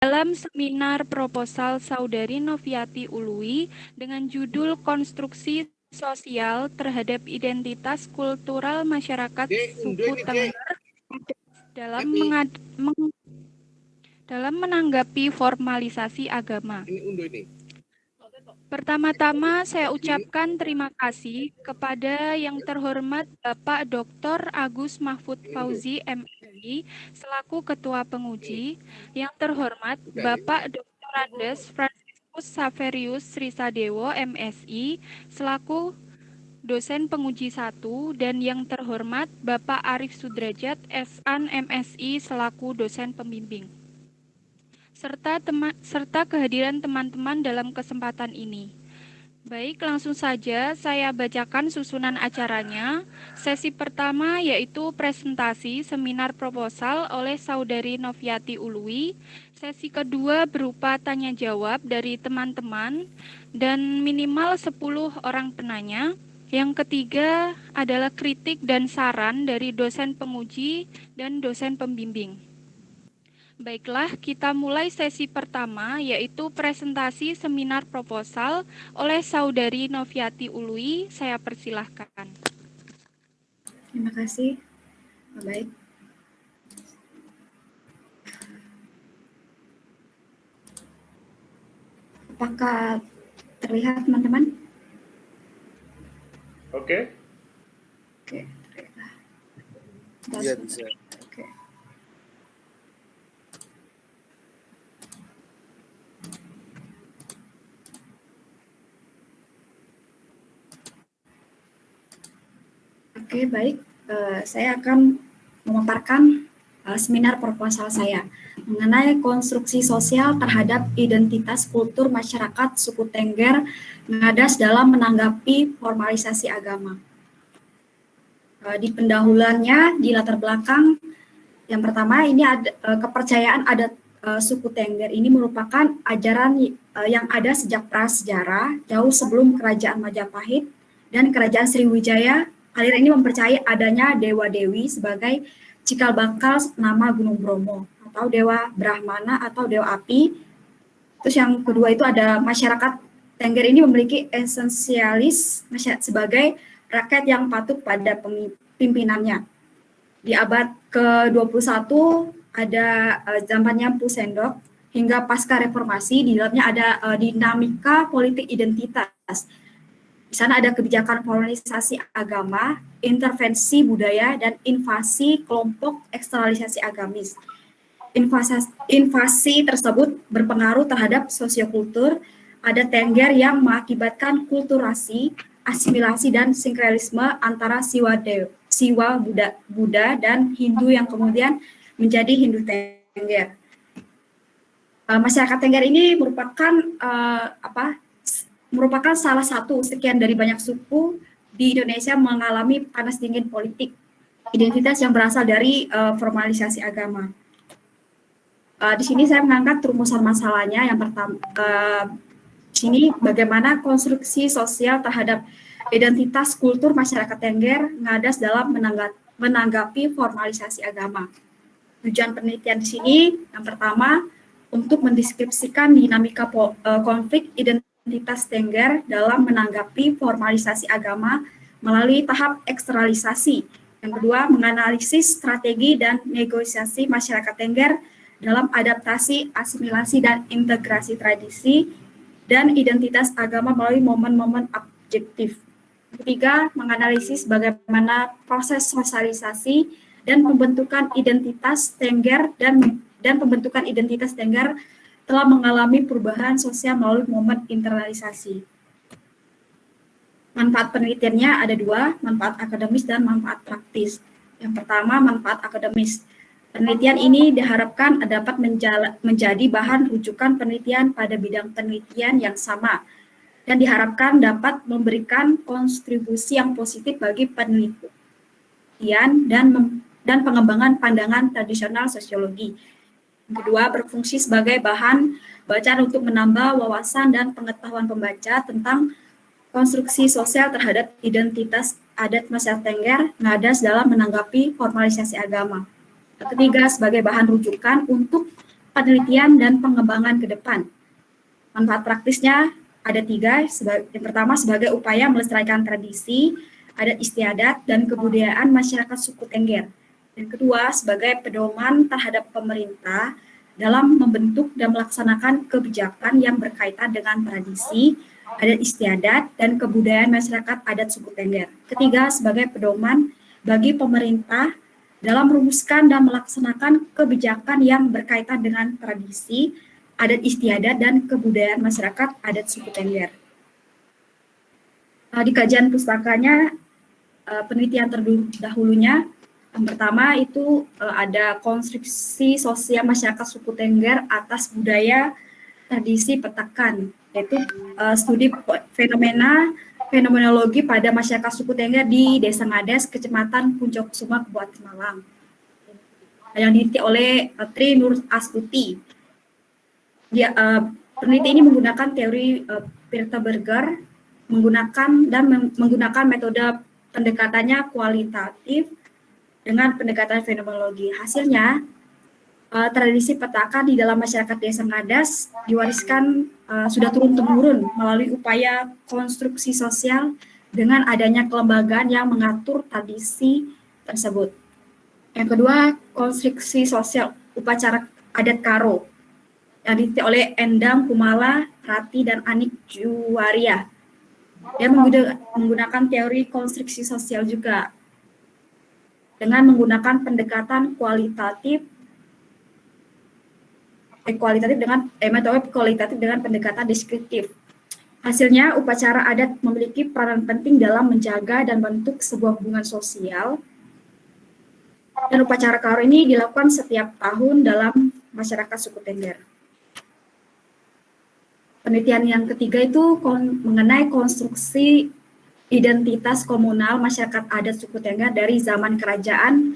dalam seminar proposal Saudari Noviati Ului dengan judul Konstruksi Sosial Terhadap Identitas Kultural Masyarakat Suku Tengger dalam menanggapi formalisasi agama. Pertama-tama saya ucapkan terima kasih kepada yang terhormat Bapak Dr. Agus Mahfud Fauzi MSI selaku Ketua Penguji, yang terhormat Bapak Dr. Andes Franciscus Saverius Srisadewo MSI selaku Dosen Penguji 1, dan yang terhormat Bapak Arif Sudrajat SAN MSI selaku Dosen Pembimbing, serta kehadiran teman-teman dalam kesempatan ini. Baik, langsung saja saya bacakan susunan acaranya. Sesi pertama yaitu presentasi seminar proposal oleh Saudari Noviati Ului. Sesi kedua berupa tanya jawab dari teman-teman dan minimal 10 orang penanya. Yang ketiga adalah kritik dan saran dari dosen penguji dan dosen pembimbing. Baiklah, kita mulai sesi pertama, yaitu presentasi seminar proposal oleh Saudari Noviati Ului. Saya persilahkan. Terima kasih. Baik. Apakah terlihat, teman-teman? Oke. Oke. Iya, bisa. Oke. Oke, baik. Saya akan memaparkan seminar proposal saya mengenai konstruksi sosial terhadap identitas kultur masyarakat suku Tengger Ngadas dalam menanggapi formalisasi agama. Di pendahuluannya, di latar belakang, yang pertama ini ada kepercayaan adat suku Tengger ini merupakan ajaran yang ada sejak prasejarah jauh sebelum Kerajaan Majapahit dan Kerajaan Sriwijaya. Aliran ini mempercayai adanya dewa-dewi sebagai cikal bakal nama Gunung Bromo, atau dewa Brahmana atau dewa api. Terus yang kedua itu ada masyarakat Tengger ini memiliki esensialis sebagai rakyat yang patuh pada pimpinannya. Di abad ke-21 ada zamannya Empu Sendok hingga pasca reformasi, di dalamnya ada dinamika politik identitas. Di sana ada kebijakan formalisasi agama, intervensi budaya, dan invasi kelompok eksternalisasi agamis. Invasi tersebut berpengaruh terhadap sosiokultur. Ada Tengger yang mengakibatkan kulturasi, asimilasi, dan sinkretisme antara Siwa Buddha dan Hindu yang kemudian menjadi Hindu Tengger. Masyarakat Tengger ini merupakan salah satu sekian dari banyak suku di Indonesia mengalami panas dingin politik identitas yang berasal dari formalisasi agama. Di sini saya mengangkat rumusan masalahnya. Yang pertama, di sini bagaimana konstruksi sosial terhadap identitas kultur masyarakat Tengger Ngadas dalam menanggapi formalisasi agama. Tujuan penelitian di sini yang pertama untuk mendeskripsikan dinamika konflik identitas Tengger dalam menanggapi formalisasi agama melalui tahap eksternalisasi. Yang kedua, menganalisis strategi dan negosiasi masyarakat Tengger dalam adaptasi, asimilasi, dan integrasi tradisi dan identitas agama melalui momen-momen objektif. Ketiga, menganalisis bagaimana proses sosialisasi dan pembentukan identitas Tengger dan pembentukan identitas Tengger telah mengalami perubahan sosial melalui momen internalisasi. Manfaat penelitiannya ada dua, manfaat akademis dan manfaat praktis. Yang pertama, manfaat akademis. Penelitian ini diharapkan dapat menjadi bahan rujukan penelitian pada bidang penelitian yang sama dan diharapkan dapat memberikan kontribusi yang positif bagi penelitian dan pengembangan pandangan tradisional sosiologi. Yang kedua, berfungsi sebagai bahan bacaan untuk menambah wawasan dan pengetahuan pembaca tentang konstruksi sosial terhadap identitas adat masyarakat Tengger Ngadas dalam menanggapi formalisasi agama. Ketiga, sebagai bahan rujukan untuk penelitian dan pengembangan ke depan. Manfaat praktisnya ada 3. Yang pertama, sebagai upaya melestarikan tradisi, adat istiadat, dan kebudayaan masyarakat suku Tengger. Yang kedua, sebagai pedoman terhadap pemerintah dalam membentuk dan melaksanakan kebijakan yang berkaitan dengan tradisi, adat istiadat, dan kebudayaan masyarakat adat suku Tengger. Ketiga, sebagai pedoman bagi pemerintah dalam merumuskan dan melaksanakan kebijakan yang berkaitan dengan tradisi, adat istiadat, dan kebudayaan masyarakat adat suku Tengger. Di kajian pustakanya, penelitian terdahulunya, yang pertama itu ada konstruksi sosial masyarakat suku Tengger atas budaya tradisi petakan, yaitu studi fenomenologi pada masyarakat suku Tengger di Desa Ngades, Kecamatan Puncak Kusuma, Kabupaten Malang, yang diteliti oleh Tri Nur Astuti. Peneliti ini menggunakan teori Peter Berger, menggunakan metode pendekatannya kualitatif dengan pendekatan fenomenologi. Hasilnya, tradisi petakan di dalam masyarakat Desa Ngadas diwariskan sudah turun-temurun melalui upaya konstruksi sosial dengan adanya kelembagaan yang mengatur tradisi tersebut. Yang kedua, konstruksi sosial upacara adat Karo yang diteliti oleh Endang Kumala, Rati, dan Anik Juwaria. Dia menggunakan teori konstruksi sosial juga dengan menggunakan pendekatan kualitatif metode kualitatif dengan pendekatan deskriptif. Hasilnya, upacara adat memiliki peran penting dalam menjaga dan membentuk sebuah hubungan sosial. Dan upacara Karo ini dilakukan setiap tahun dalam masyarakat suku Tengger. Penelitian yang ketiga itu mengenai konstruksi identitas komunal masyarakat adat suku Tengger dari zaman kerajaan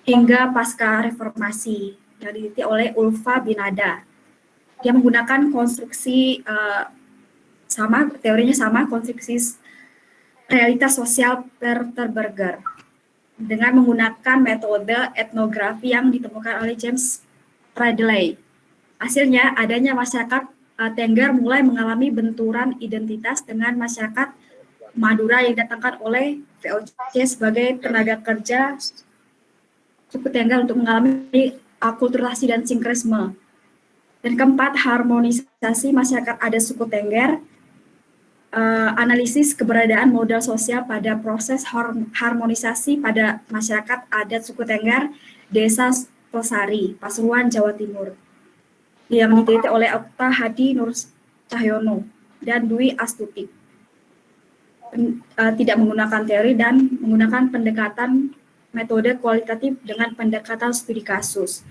hingga pasca reformasi, yang diteliti oleh Ulfa Binada. Dia menggunakan konstruksi teorinya sama, konstruksi realitas sosial Peter Berger dengan menggunakan metode etnografi yang ditemukan oleh James Bradley. Hasilnya, adanya masyarakat Tengger mulai mengalami benturan identitas dengan masyarakat Madura yang didatangkan oleh VOC sebagai tenaga kerja suku Tengger untuk mengalami akulturasi dan sinkretisme. Dan keempat, harmonisasi masyarakat adat suku Tengger, analisis keberadaan modal sosial pada proses harmonisasi pada masyarakat adat suku Tengger, Desa Tosari, Pasuruan, Jawa Timur, yang diteliti oleh Okta Hadi Nur Cahyono dan Dwi Astuti. Tidak menggunakan teori dan menggunakan pendekatan metode kualitatif dengan pendekatan studi kasus.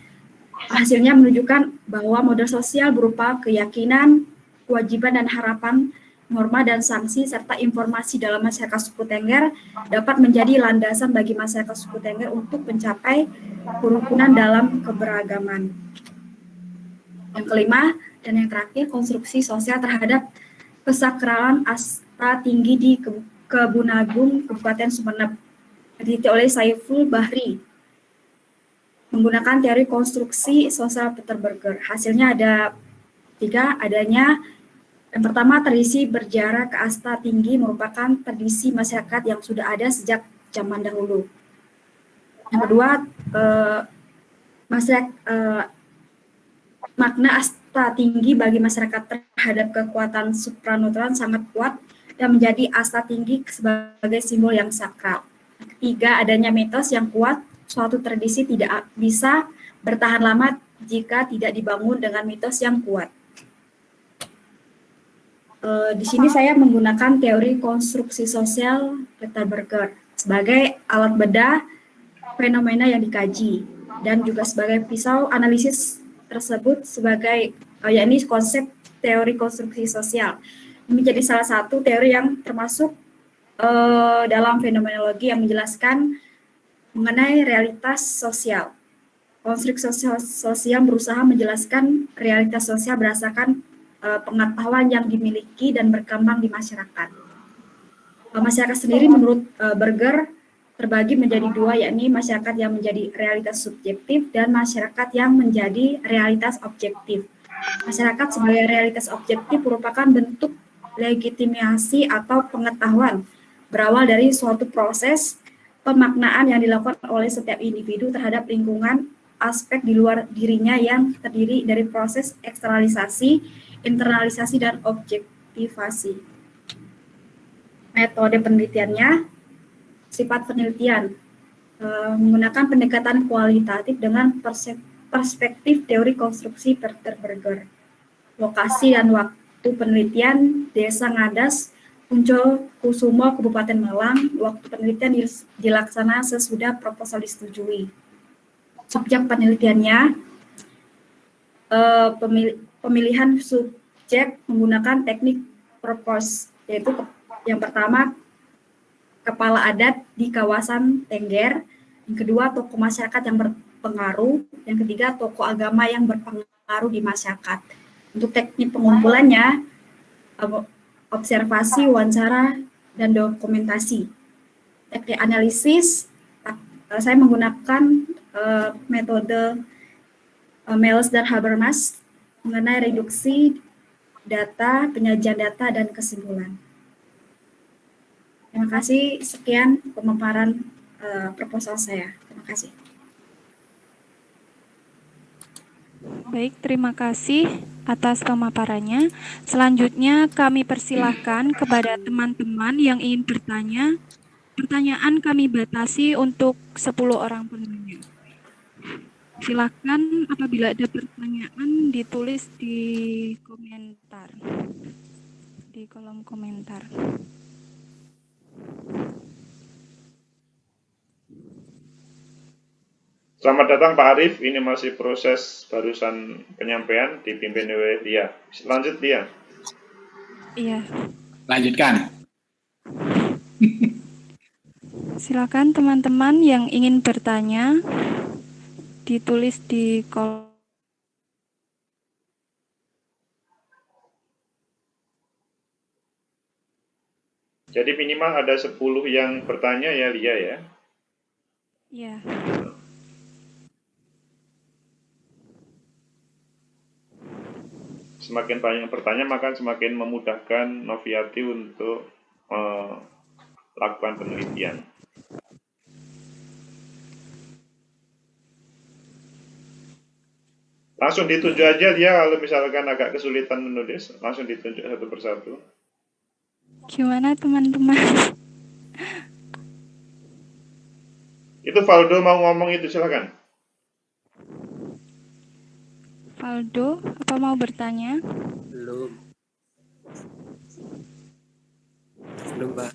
Hasilnya menunjukkan bahwa model sosial berupa keyakinan, kewajiban dan harapan, norma dan sanksi, serta informasi dalam masyarakat suku Tengger dapat menjadi landasan bagi masyarakat suku Tengger untuk mencapai kerukunan dalam keberagaman. Yang kelima dan yang terakhir, konstruksi sosial terhadap kesakralan asta tinggi di Kebunagung, Kabupaten Sumeneb, diteliti oleh Saiful Bahri, menggunakan teori konstruksi sosial Peter Berger. Hasilnya ada 3, adanya yang pertama, tradisi berjarak ke asta tinggi merupakan tradisi masyarakat yang sudah ada sejak zaman dahulu. Yang kedua, makna asta tinggi bagi masyarakat terhadap kekuatan supranatural sangat kuat dan menjadi asta tinggi sebagai simbol yang sakral. Ketiga, adanya mitos yang kuat, suatu tradisi tidak bisa bertahan lama jika tidak dibangun dengan mitos yang kuat. Di sini saya menggunakan teori konstruksi sosial Peter Berger sebagai alat bedah fenomena yang dikaji dan juga sebagai pisau analisis tersebut sebagai yakni konsep teori konstruksi sosial. Menjadi salah satu teori yang termasuk dalam fenomenologi yang menjelaskan mengenai realitas sosial. Konstruksi sosial berusaha menjelaskan realitas sosial berdasarkan pengetahuan yang dimiliki dan berkembang di masyarakat. Masyarakat sendiri menurut Berger terbagi menjadi dua, yakni masyarakat yang menjadi realitas subjektif dan masyarakat yang menjadi realitas objektif. Masyarakat sebagai realitas objektif merupakan bentuk legitimasi atau pengetahuan berawal dari suatu proses pemaknaan yang dilakukan oleh setiap individu terhadap lingkungan aspek di luar dirinya yang terdiri dari proses eksternalisasi, internalisasi, dan objektivasi. Metode penelitiannya, sifat penelitian, menggunakan pendekatan kualitatif dengan perspektif teori konstruksi Terberger. Lokasi dan waktu penelitian, Desa Ngadas, Puncol Kusumo, Kabupaten Malang. Waktu penelitian dilaksanakan sesudah proposal disetujui. Subjek penelitiannya, pemilihan subjek menggunakan teknik propose, yaitu yang pertama kepala adat di kawasan Tengger, yang kedua tokoh masyarakat yang berpengaruh, yang ketiga tokoh agama yang berpengaruh di masyarakat. Untuk teknik pengumpulannya, observasi, wawancara, dan dokumentasi. Teknik analisis, saya menggunakan metode Mels dan Habermas mengenai reduksi data, penyajian data, dan kesimpulan. Terima kasih, sekian pemaparan proposal saya. Terima kasih. Baik, terima kasih atas pemaparannya. Selanjutnya kami persilahkan kepada teman-teman yang ingin bertanya. Pertanyaan kami batasi untuk 10 orang penanya. Silakan apabila ada pertanyaan ditulis di komentar, di kolom komentar. Selamat datang Pak Arief, ini masih proses barusan penyampaian dipimpin oleh Lia. Lanjut Lia. Iya. Lanjutkan. Silakan teman-teman yang ingin bertanya ditulis di kolom. Jadi minimal ada 10 yang bertanya ya Lia ya. Iya. Semakin banyak yang bertanya maka semakin memudahkan Noviati untuk lakukan penelitian. Langsung ditunjuk aja dia kalau misalkan agak kesulitan menulis, langsung ditunjuk satu persatu. Gimana teman-teman? Itu Valdo mau ngomong itu, silakan. Valdo, apa mau bertanya? Belum, Pak.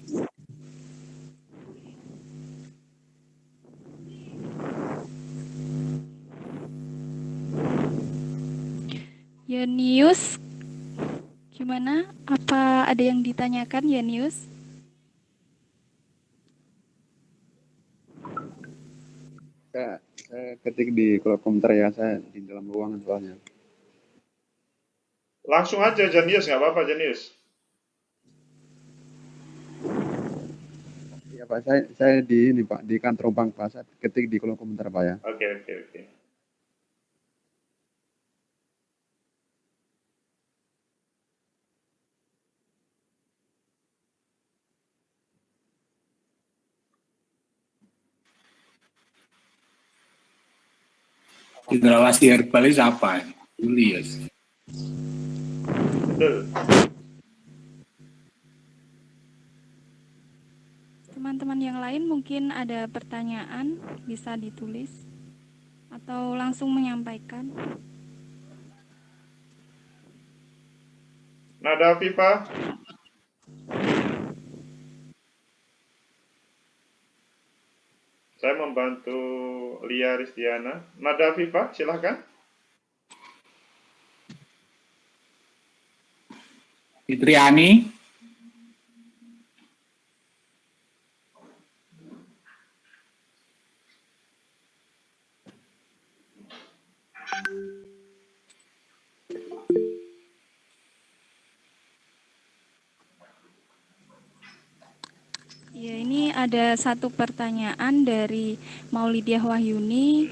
Yenius, gimana? Apa ada yang ditanyakan, Yenius? Saya ketik di kolom komentar ya, saya di dalam ruangan soalnya. Langsung aja Janius, nggak apa-apa Janius. Iya Pak, saya di ini Pak, di kantor bank Pak, saya ketik di kolom komentar Pak ya. Oke. Cendrawasih herbalis apa? Julius. Betul. Teman-teman yang lain mungkin ada pertanyaan, bisa ditulis atau langsung menyampaikan. Nada Viva. Saya membantu Lia Ristiana. Nada Viva, silahkan. Fitriani. Ya, ini ada satu pertanyaan dari Maulidiah Wahyuni.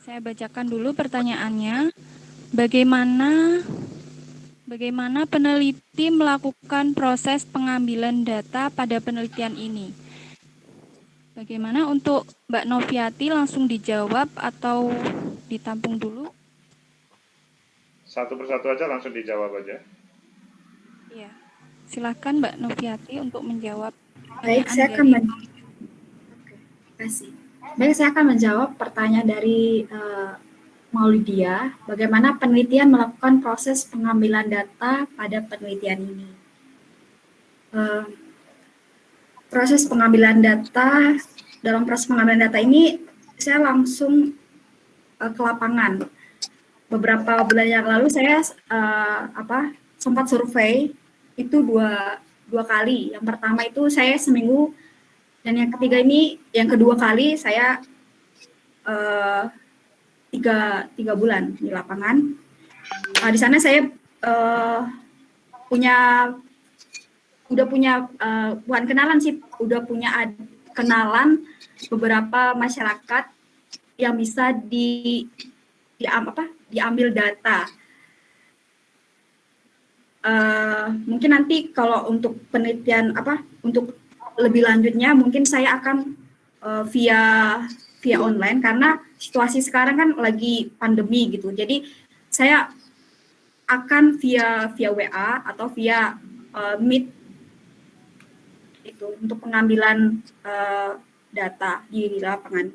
Saya bacakan dulu pertanyaannya. Bagaimana peneliti melakukan proses pengambilan data pada penelitian ini? Bagaimana untuk Mbak Noviati, langsung dijawab atau ditampung dulu? Satu persatu aja langsung dijawab aja. Iya. Silakan Mbak Noviati untuk menjawab Baik, pertanyaan saya akan dari Terima kasih. Baik, saya akan menjawab pertanyaan dari Maulidia. Bagaimana penelitian melakukan proses pengambilan data pada penelitian ini? Proses pengambilan data, dalam proses pengambilan data ini, saya langsung ke lapangan. Beberapa bulan yang lalu saya sempat survei itu dua kali. Yang pertama itu saya seminggu, dan yang ketiga ini, yang kedua kali saya tiga bulan di lapangan. Di sana saya bukan kenalan sih, udah punya kenalan beberapa masyarakat yang bisa diambil data. Mungkin nanti kalau untuk penelitian untuk lebih lanjutnya mungkin saya akan via online, karena situasi sekarang kan lagi pandemi gitu. Jadi saya akan via WA atau via Meet itu untuk pengambilan data di lapangan.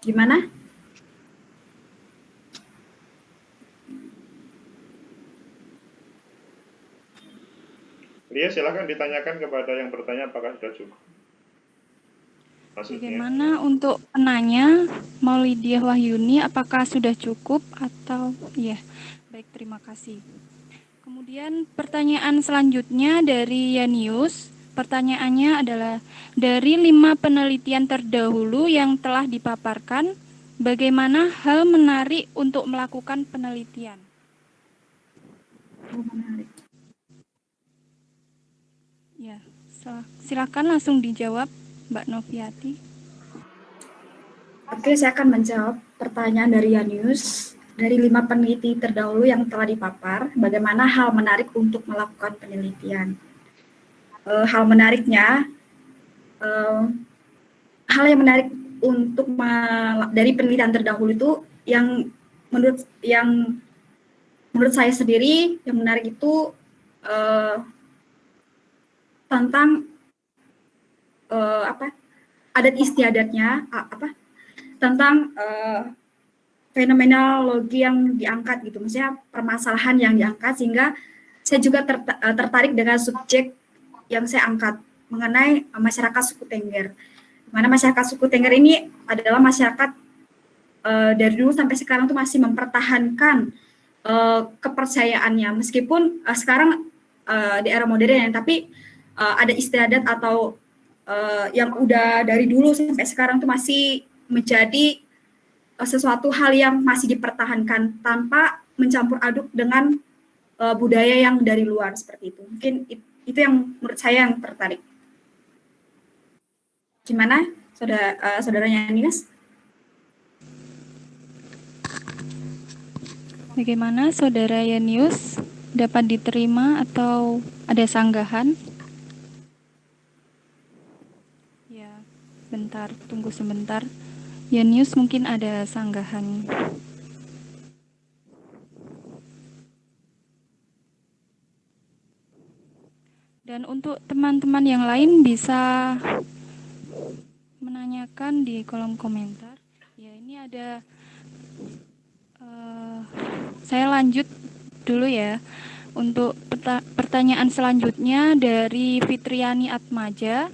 Gimana? Lia, silakan ditanyakan kepada yang bertanya apakah sudah cukup. Maksudnya, bagaimana untuk penanya Maulidiah Wahyuni, apakah sudah cukup atau ya. Baik, terima kasih. Kemudian pertanyaan selanjutnya dari Yanius. Pertanyaannya adalah, dari 5 penelitian terdahulu yang telah dipaparkan, bagaimana hal menarik untuk melakukan penelitian? Menarik. Ya, silakan langsung dijawab Mbak Noviati. Oke, saya akan menjawab pertanyaan dari Yanius. Dari 5 peneliti terdahulu yang telah dipapar, bagaimana hal menarik untuk melakukan penelitian? Hal menariknya, hal yang menarik untuk dari penelitian terdahulu itu yang menurut saya sendiri yang menarik itu tentang adat istiadatnya, tentang fenomenologi yang diangkat gitu, maksudnya permasalahan yang diangkat, sehingga saya juga tertarik dengan subjek yang saya angkat mengenai masyarakat suku Tengger. Mana masyarakat suku Tengger ini adalah masyarakat dari dulu sampai sekarang tuh masih mempertahankan kepercayaannya, meskipun sekarang di era modern, tapi ada istiadat atau yang udah dari dulu sampai sekarang tuh masih menjadi sesuatu hal yang masih dipertahankan tanpa mencampur aduk dengan budaya yang dari luar seperti itu. Mungkin itu yang menurut saya yang tertarik. Gimana, saudaranya Ninas? Bagaimana saudara Yanius, dapat diterima atau ada sanggahan? Ya, bentar, tunggu sebentar. Yanius mungkin ada sanggahan. Dan untuk teman-teman yang lain bisa menanyakan di kolom komentar. Ya, ini ada saya lanjut dulu ya. Untuk pertanyaan selanjutnya dari Fitriani Atmaja.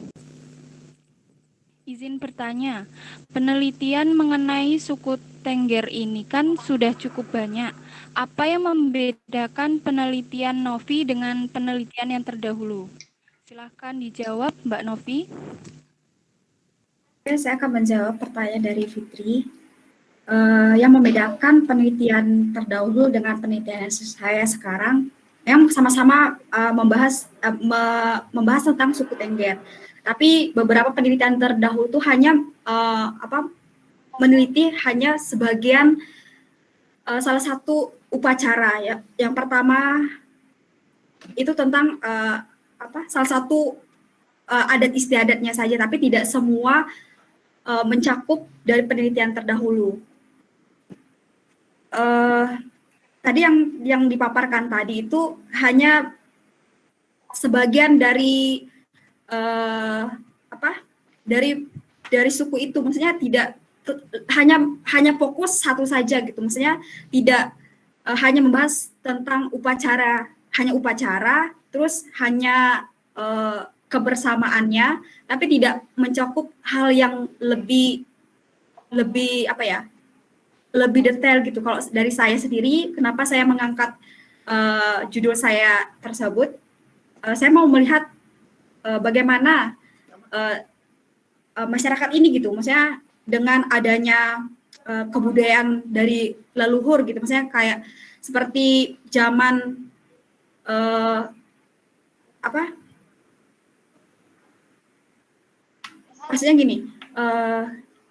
Izin bertanya, penelitian mengenai suku Tengger ini kan sudah cukup banyak. Apa yang membedakan penelitian Novi dengan penelitian yang terdahulu? Silahkan dijawab, Mbak Novi. Oke, saya akan menjawab pertanyaan dari Fitri. Yang membedakan penelitian terdahulu dengan penelitian saya sekarang, yang sama-sama membahas tentang suku Tengger. Tapi beberapa penelitian terdahulu itu hanya meneliti hanya sebagian salah satu upacara ya. Yang pertama itu tentang salah satu adat istiadatnya saja, tapi tidak semua mencakup dari penelitian terdahulu. Tadi yang dipaparkan tadi itu hanya sebagian dari dari suku itu, maksudnya tidak hanya fokus satu saja gitu, maksudnya tidak hanya membahas tentang upacara, terus hanya kebersamaannya, tapi tidak mencakup hal yang lebih detail gitu. Kalau dari saya sendiri, kenapa saya mengangkat judul saya tersebut, saya mau melihat bagaimana masyarakat ini gitu, maksudnya dengan adanya kebudayaan dari leluhur gitu, maksudnya kayak seperti zaman maksudnya gini,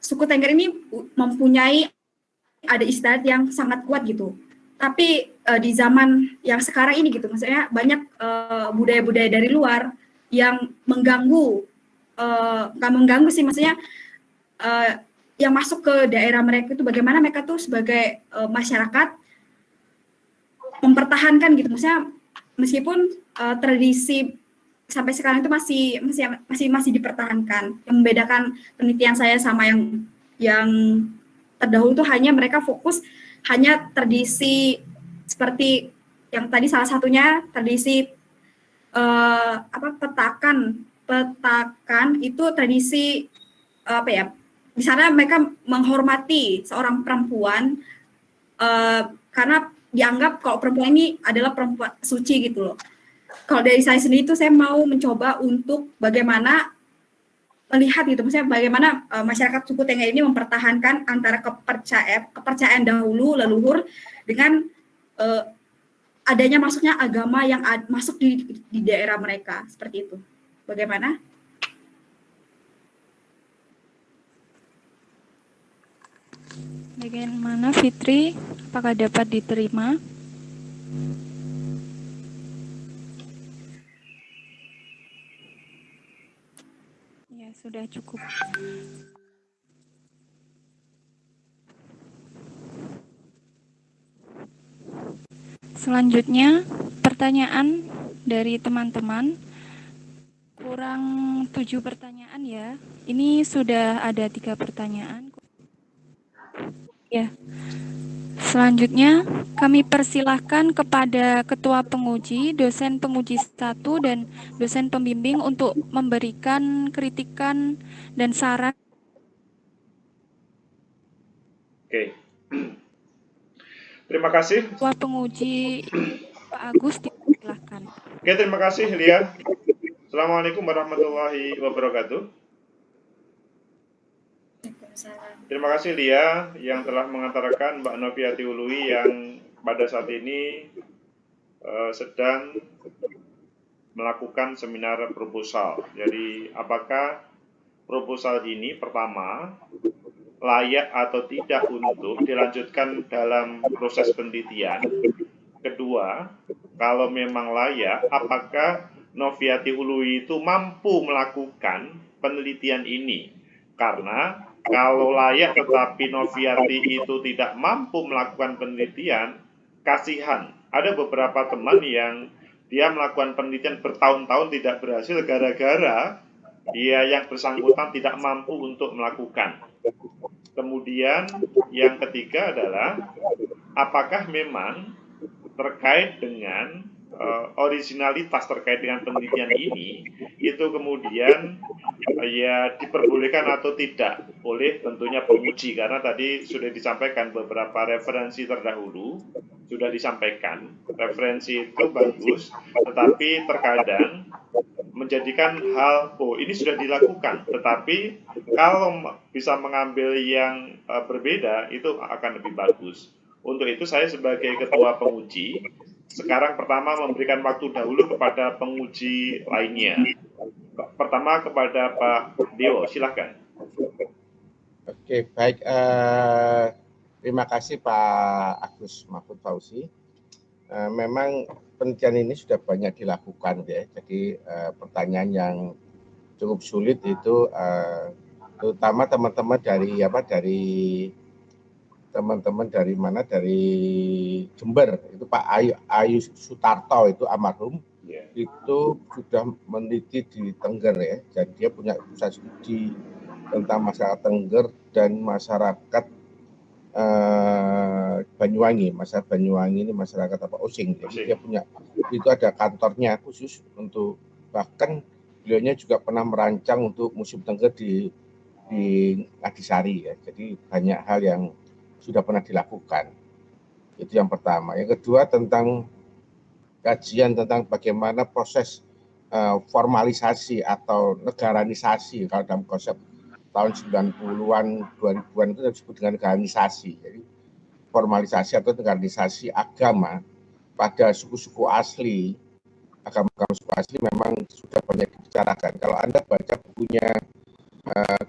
suku Tengger ini mempunyai ada istiadat yang sangat kuat gitu. Tapi di zaman yang sekarang ini gitu, maksudnya banyak budaya-budaya dari luar yang mengganggu, nggak mengganggu sih, maksudnya yang masuk ke daerah mereka itu bagaimana mereka tuh sebagai masyarakat mempertahankan gitu, maksudnya meskipun tradisi sampai sekarang itu masih dipertahankan. Yang membedakan penelitian saya sama yang terdahulu itu hanya mereka fokus hanya tradisi seperti yang tadi salah satunya tradisi petakan itu tradisi di sana mereka menghormati seorang perempuan karena dianggap kalau perempuan ini adalah perempuan suci gitu loh. Kalau dari saya sendiri itu saya mau mencoba untuk bagaimana melihat gitu, maksudnya bagaimana masyarakat suku Tengger ini mempertahankan antara kepercayaan dahulu leluhur dengan adanya masuknya agama yang masuk di daerah mereka, seperti itu. Bagaimana? Bagaimana Fitri? Apakah dapat diterima? Ya, sudah cukup. Selanjutnya, pertanyaan dari teman-teman. Kurang 7 pertanyaan ya. Ini sudah ada 3 pertanyaan. Ya. Selanjutnya, kami persilahkan kepada Ketua Penguji, dosen penguji 1, dan dosen pembimbing untuk memberikan kritikan dan saran. Oke. Terima kasih. Ketua Penguji Pak Agus, dipersilahkan. Oke, terima kasih Lia. Assalamualaikum warahmatullahi wabarakatuh. Terima kasih Lia yang telah mengantarkan Mbak Noviati Ului yang pada saat ini sedang melakukan seminar proposal. Jadi apakah proposal ini pertama layak atau tidak untuk dilanjutkan dalam proses penelitian? Kedua, kalau memang layak, apakah Noviati Ului itu mampu melakukan penelitian ini? Karena kalau layak tetapi Noviati itu tidak mampu melakukan penelitian, kasihan. Ada beberapa teman yang dia melakukan penelitian bertahun-tahun tidak berhasil gara-gara dia yang bersangkutan tidak mampu untuk melakukan. Kemudian yang ketiga adalah apakah memang terkait dengan originalitas terkait dengan penelitian ini itu kemudian ya diperbolehkan atau tidak oleh tentunya penguji, karena tadi sudah disampaikan beberapa referensi terdahulu sudah disampaikan. Referensi itu bagus, tetapi terkadang menjadikan hal ini sudah dilakukan, tetapi kalau bisa mengambil yang berbeda itu akan lebih bagus. Untuk itu saya sebagai ketua penguji sekarang pertama memberikan waktu dahulu kepada penguji lainnya. Pertama kepada Pak Dio, silahkan. Oke, baik. Terima kasih Pak Agus Mahfud Fauzi. Memang penelitian ini sudah banyak dilakukan ya. Jadi pertanyaan yang cukup sulit itu terutama teman-teman dari dari Jember itu Pak Ayu Sutarto itu almarhum itu sudah meneliti di Tengger ya. Jadi dia punya pusat studi tentang masyarakat Tengger dan masyarakat Banyuwangi. Masyarakat Banyuwangi ini masyarakat Osing. Jadi dia punya itu ada kantornya khusus untuk, bahkan beliaunya juga pernah merancang untuk Museum Tengger di Ngadisari ya. Jadi banyak hal yang sudah pernah dilakukan. Itu yang pertama. Yang kedua tentang kajian tentang bagaimana proses formalisasi atau negaranisasi, kalau dalam konsep tahun 90-an, 2000-an itu disebut dengan negaranisasi. Jadi formalisasi atau negaranisasi agama pada suku-suku asli, agama-agama suku asli memang sudah banyak dibicarakan. Kalau Anda baca bukunya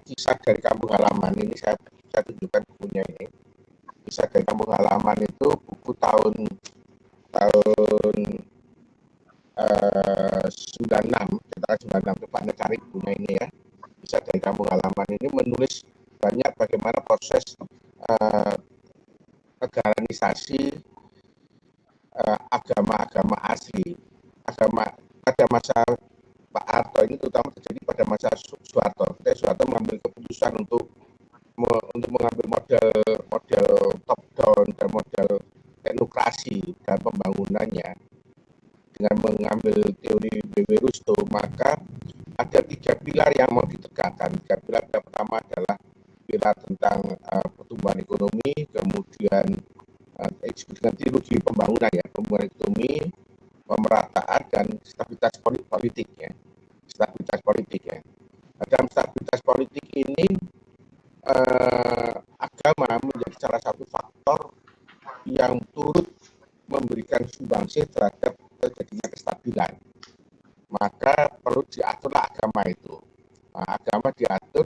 Kisah dari Kampung Halaman, ini saya tunjukkan bukunya ini. Kisah dari Kampung Halaman itu buku tahun 96, kita 96 itu Pak Necari punya ini ya. Kisah dari Kampung Halaman ini menulis banyak bagaimana proses negaranisasi agama-agama asli. Agama pada masa Pak Harto ini terutama terjadi pada masa Soeharto. Soeharto mengambil keputusan untuk mengambil model top down dan model teknokrasi dalam pembangunannya dengan mengambil teori B.W. Rusto, maka ada 3 pilar yang mau ditegakkan. 3 pilar yang pertama adalah pilar tentang pertumbuhan ekonomi, kemudian dengan trilogi pembangunan ya, pembangunan ekonomi, pemerataan dan stabilitas politik ya. Stabilitas politik ya. Dalam stabilitas politik ini agama menjadi salah satu faktor yang turut memberikan sumbangsih terhadap terjadinya kestabilan. Maka perlu diaturlah agama itu. Nah, agama diatur.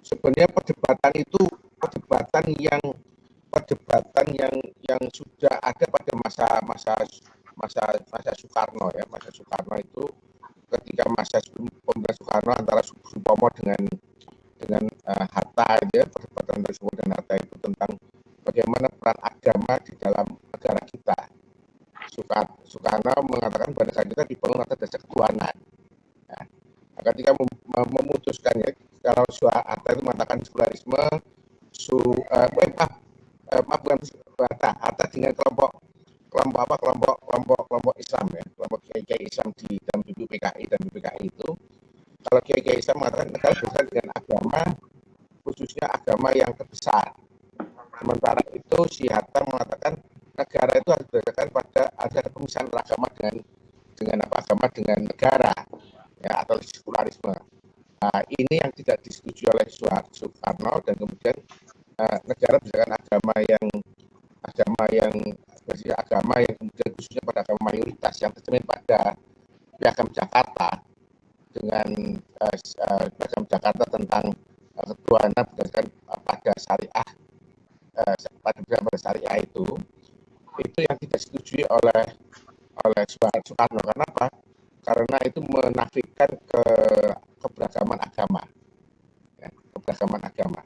Sebenarnya perdebatan itu perdebatan yang sudah ada pada masa Soekarno ya. Masa Soekarno itu ketika masa pemerintahan Soekarno antara Supomo dengan Hatta ya, perdebatan dari Supomo dan Hatta itu tentang bagaimana peran agama di dalam negara kita. Soekarno mengatakan bahwa negara kita dibangun atas dasar ketuhanan. Ya. Nah, ketika memutuskan ya, kalau Hatta itu mengatakan sekularisme, Hatta dengan kelompok Islam ya, kelompok kiai Islam di dalam BPKI dan BPKI itu, kalau kiai Islam mengatakan negara berdasarkan dengan agama, khususnya agama yang terbesar. Sementara itu si Hatta mengatakan negara itu harus berdasarkan pada ada pemisahan agama dengan agama dengan negara ya, atau sekularisme. Nah, ini yang tidak disetujui oleh Soekarno, dan kemudian negara berdasarkan agama yang kemudian khususnya pada agama mayoritas yang tercermin pada Piagam Jakarta dengan Piagam Jakarta tentang ketuhanan berdasarkan pada syariah, pada syariah itu yang tidak disetujui oleh Soekarno. Kenapa? Karena itu menafikan keberagaman agama. Ya, keberagaman agama.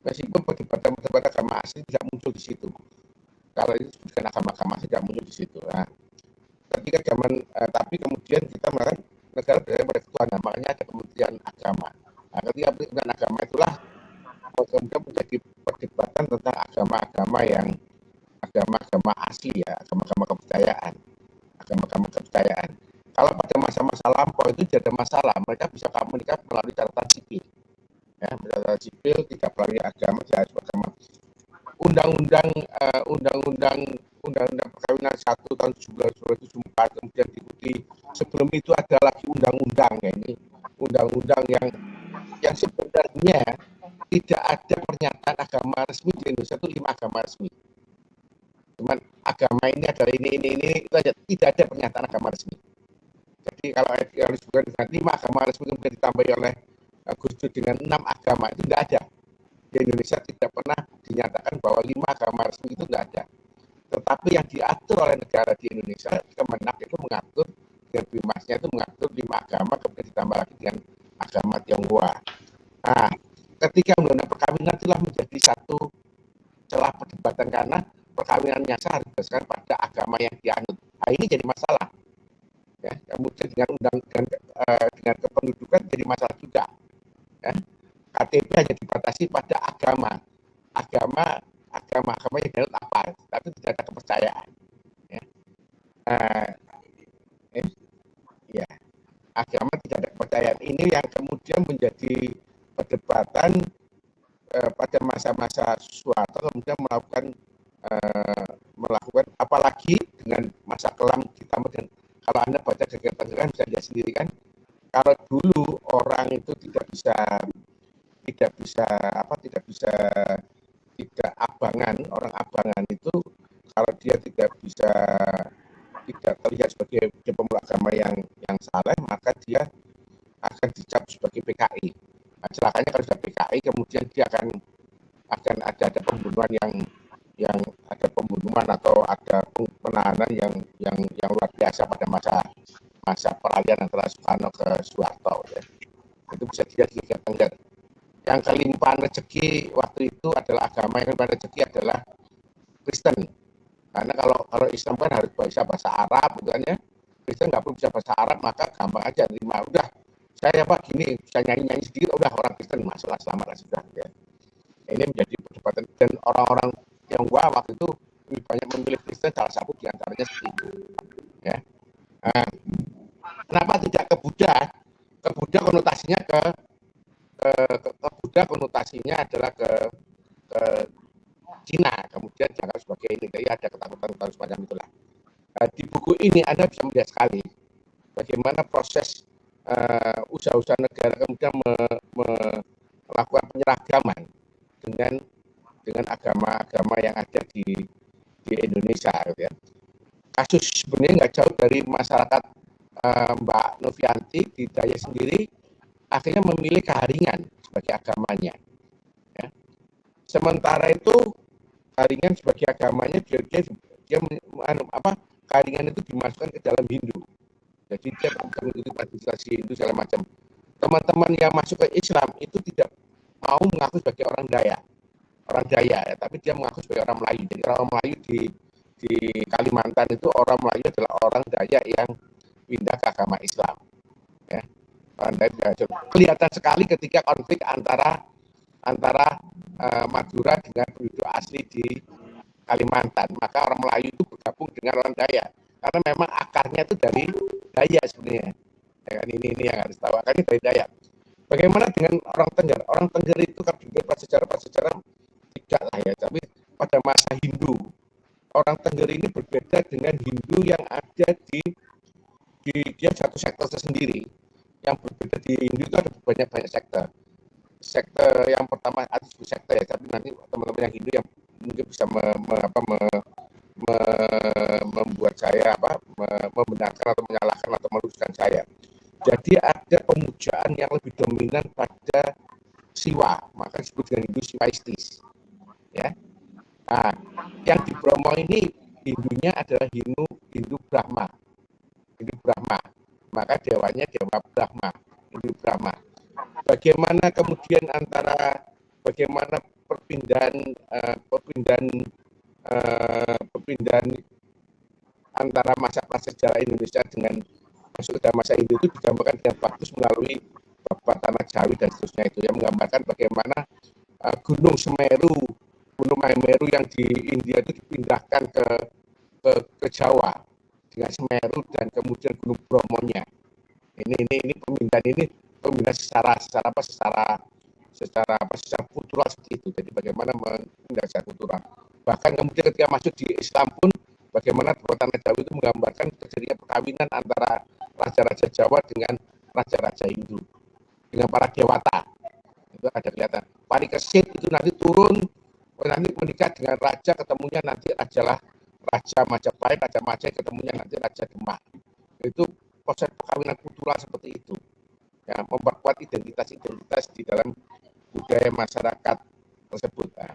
Meskipun perdebatan agama asli tidak muncul di situ. Kalau itu disebutkan agama tidak muncul di situ. Nah, ketika tapi kemudian kita mengatakan negara berdasarkan pada ketuhanan, makanya ada Kementerian Agama. Nah, ketika Kementerian Agama itulah kemudian menjadi perdebatan tentang agama-agama asli ya, agama-agama kepercayaan. Kalau pada masa-masa lampau itu tidak ada masalah, mereka bisa komunikasi melalui catatan sipil. Ya, catatan sipil tidak melalui agama, tidak harus agama. Undang-undang perkawinan 1 tahun 1974 kemudian diikuti. Sebelum itu ada lagi undang-undang ya, ini undang-undang yang sebenarnya tidak ada pernyataan agama resmi di Indonesia itu 5 agama resmi. Cuman agama ini adalah ini itu aja, tidak ada pernyataan agama resmi. Jadi kalau disebutkan dengan 5 agama resmi kemudian ditambahi oleh Gus Dur dengan 6 agama itu tidak ada. Di Indonesia tidak pernah dinyatakan bahwa 5 agama resmi itu tidak ada. Tetapi yang diatur oleh negara di Indonesia, Kemenak itu mengatur, dengan Bimasnya itu mengatur 5 agama, kemudian ditambah lagi dengan agama Tionghoa. Nah, ketika undang-undang perkawinan itulah menjadi satu celah perdebatan karena perkawinan yang sah harus berdasarkan pada agama yang dianut. Nah, ini jadi masalah. Ya, kemudian dengan kependudukan jadi masalah juga. Ya. KTP hanya dibatasi pada agama yang dianut apa, tapi tidak ada kepercayaan. Ya. Ya, agama tidak ada kepercayaan. Ini yang kemudian menjadi perdebatan pada masa-masa Soeharto, kemudian melakukan apalagi dengan masa kelam ditambah dengan, kalau Anda baca gagasan bisa lihat sendiri kan, kalau dulu orang itu tidak abangan, orang abangan itu kalau dia tidak terlihat sebagai pemeluk agama yang saleh, maka dia akan dicap sebagai PKI. Nah, celakanya kalau sudah PKI kemudian dia akan ada pembunuhan yang ada pembunuhan atau ada penahanan yang luar biasa pada masa peralihan antara Soekarno ke Soeharto. Ya. Itu bisa dilihat di Tengger. Yang kelimpahan rezeki waktu itu adalah agama, yang kelimpahan rezeki adalah Kristen. Karena kalau Islam kan harus bisa bahasa Arab, gitu kan ya. Kristen nggak perlu bisa bahasa Arab, maka gampang aja terima. Udah, saya gini, bisa nyanyi sedikit, udah orang Kristen masuklah, selamat sudah. Ya. Ini menjadi perdebatan, dan orang-orang yang waktu itu lebih banyak memilih Kristen, salah satu diantaranya seperti itu. Ya. Kenapa tidak ke Buddha? Ke Buddha konotasinya ke Buddha konotasinya adalah ke Cina, kemudian dianggap sebagai ini, jadi ada ketakutan semacam itulah. Di buku ini Anda bisa melihat sekali bagaimana proses usaha-usaha negara kemudian melakukan penyeragaman dengan agama-agama yang ada di Indonesia, gitu ya. Kasus sebenarnya nggak jauh dari masyarakat Mbak Novianti di Daya sendiri akhirnya memilih Keharingan sebagai agamanya. Ya. Sementara itu Keharingan sebagai agamanya dia Keharingan itu dimasukkan ke dalam Hindu. Jadi dia mengikuti tradisi Hindu segala macam. Teman-teman yang masuk ke Islam itu tidak mau mengaku sebagai orang Daya, ya, tapi dia mengaku sebagai orang Melayu. Jadi orang Melayu di Kalimantan itu orang Melayu adalah orang Daya yang pindah ke agama Islam. Ya. Kelihatan sekali ketika konflik antara Madura dengan penduduk asli di Kalimantan, maka orang Melayu itu bergabung dengan orang Daya karena memang akarnya itu dari Daya sebenarnya. Ya, ini yang harus tahu, akarnya dari Daya. Bagaimana dengan orang Tengger? Orang Tengger itu kalau dilihat secara tidak lah ya, tapi pada masa Hindu orang Tengger ini berbeda dengan Hindu yang ada di dia satu sektor tersendiri. Yang berbeda di Hindu itu ada banyak sektor. Sektor yang pertama ada sektor ya, tapi nanti teman-teman yang Hindu yang mungkin bisa membuat saya membenarkan atau menyalahkan atau meluruskan saya. Jadi ada pemujaan yang lebih dominan pada Siwa, maka disebut dengan Hindu Siwaistis. Ya. Nah, yang di Bromo ini Hindunya adalah Hindu Brahma. Hindu Brahma. Maka dewanya Dewa Brahma, Hindu Brahma. Bagaimana kemudian bagaimana perpindahan antara masa prasejarah Indonesia dengan masuk ke masa Hindu itu digambarkan dengan bagus melalui Babat Tanah Jawi dan seterusnya itu, yang menggambarkan bagaimana Gunung Semeru yang di India itu dipindahkan ke Jawa dengan Semeru dan kemudian Gunung Bromonya. Ini pemindahan secara kultural seperti itu. Jadi bagaimana memindah secara kultural. Bahkan kemudian ketika masuk di Islam pun bagaimana Babat Tanah Jawi itu menggambarkan terjadinya perkawinan antara raja-raja Jawa dengan raja-raja Hindu dengan para dewata. Itu ada kelihatan. Parikesit itu nanti turun, nanti menikah dengan raja, ketemunya nanti adalah Raja Majapahit, Raja Majapahit ketemunya nanti Raja Demak. Itu proses perkawinan kultural seperti itu. Ya, memperkuat identitas-identitas di dalam budaya masyarakat tersebut. Nah,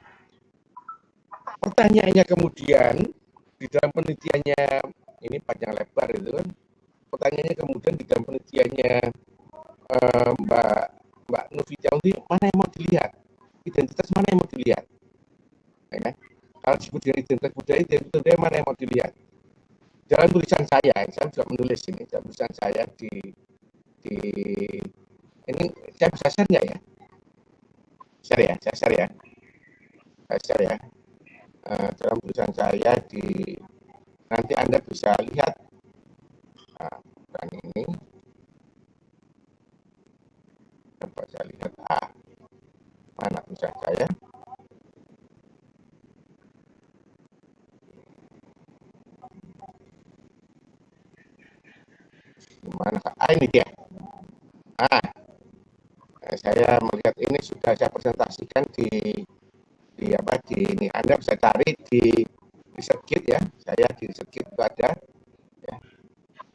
pertanyaannya kemudian di dalam penelitiannya ini panjang lebar itu kan. Pertanyaannya kemudian di dalam penelitiannya Mbak Novita ini mana yang mau dilihat? Identitas mana yang mau dilihat? Ya kan? Kalau disebut dengan identitas budaya mana yang mau dilihat? Dalam tulisan saya juga menulis ini, dalam tulisan saya di ini saya bisa share nggak ya? Share ya, saya share ya. Saya share ya. Dalam tulisan saya nanti Anda bisa lihat bukan ini. Coba saya lihat mana tulisan saya. Mana? Ini dia. Saya melihat ini sudah saya presentasikan di ini. Anda bisa cari di ResearchGate ya. Saya di ResearchGate itu ada. Ya.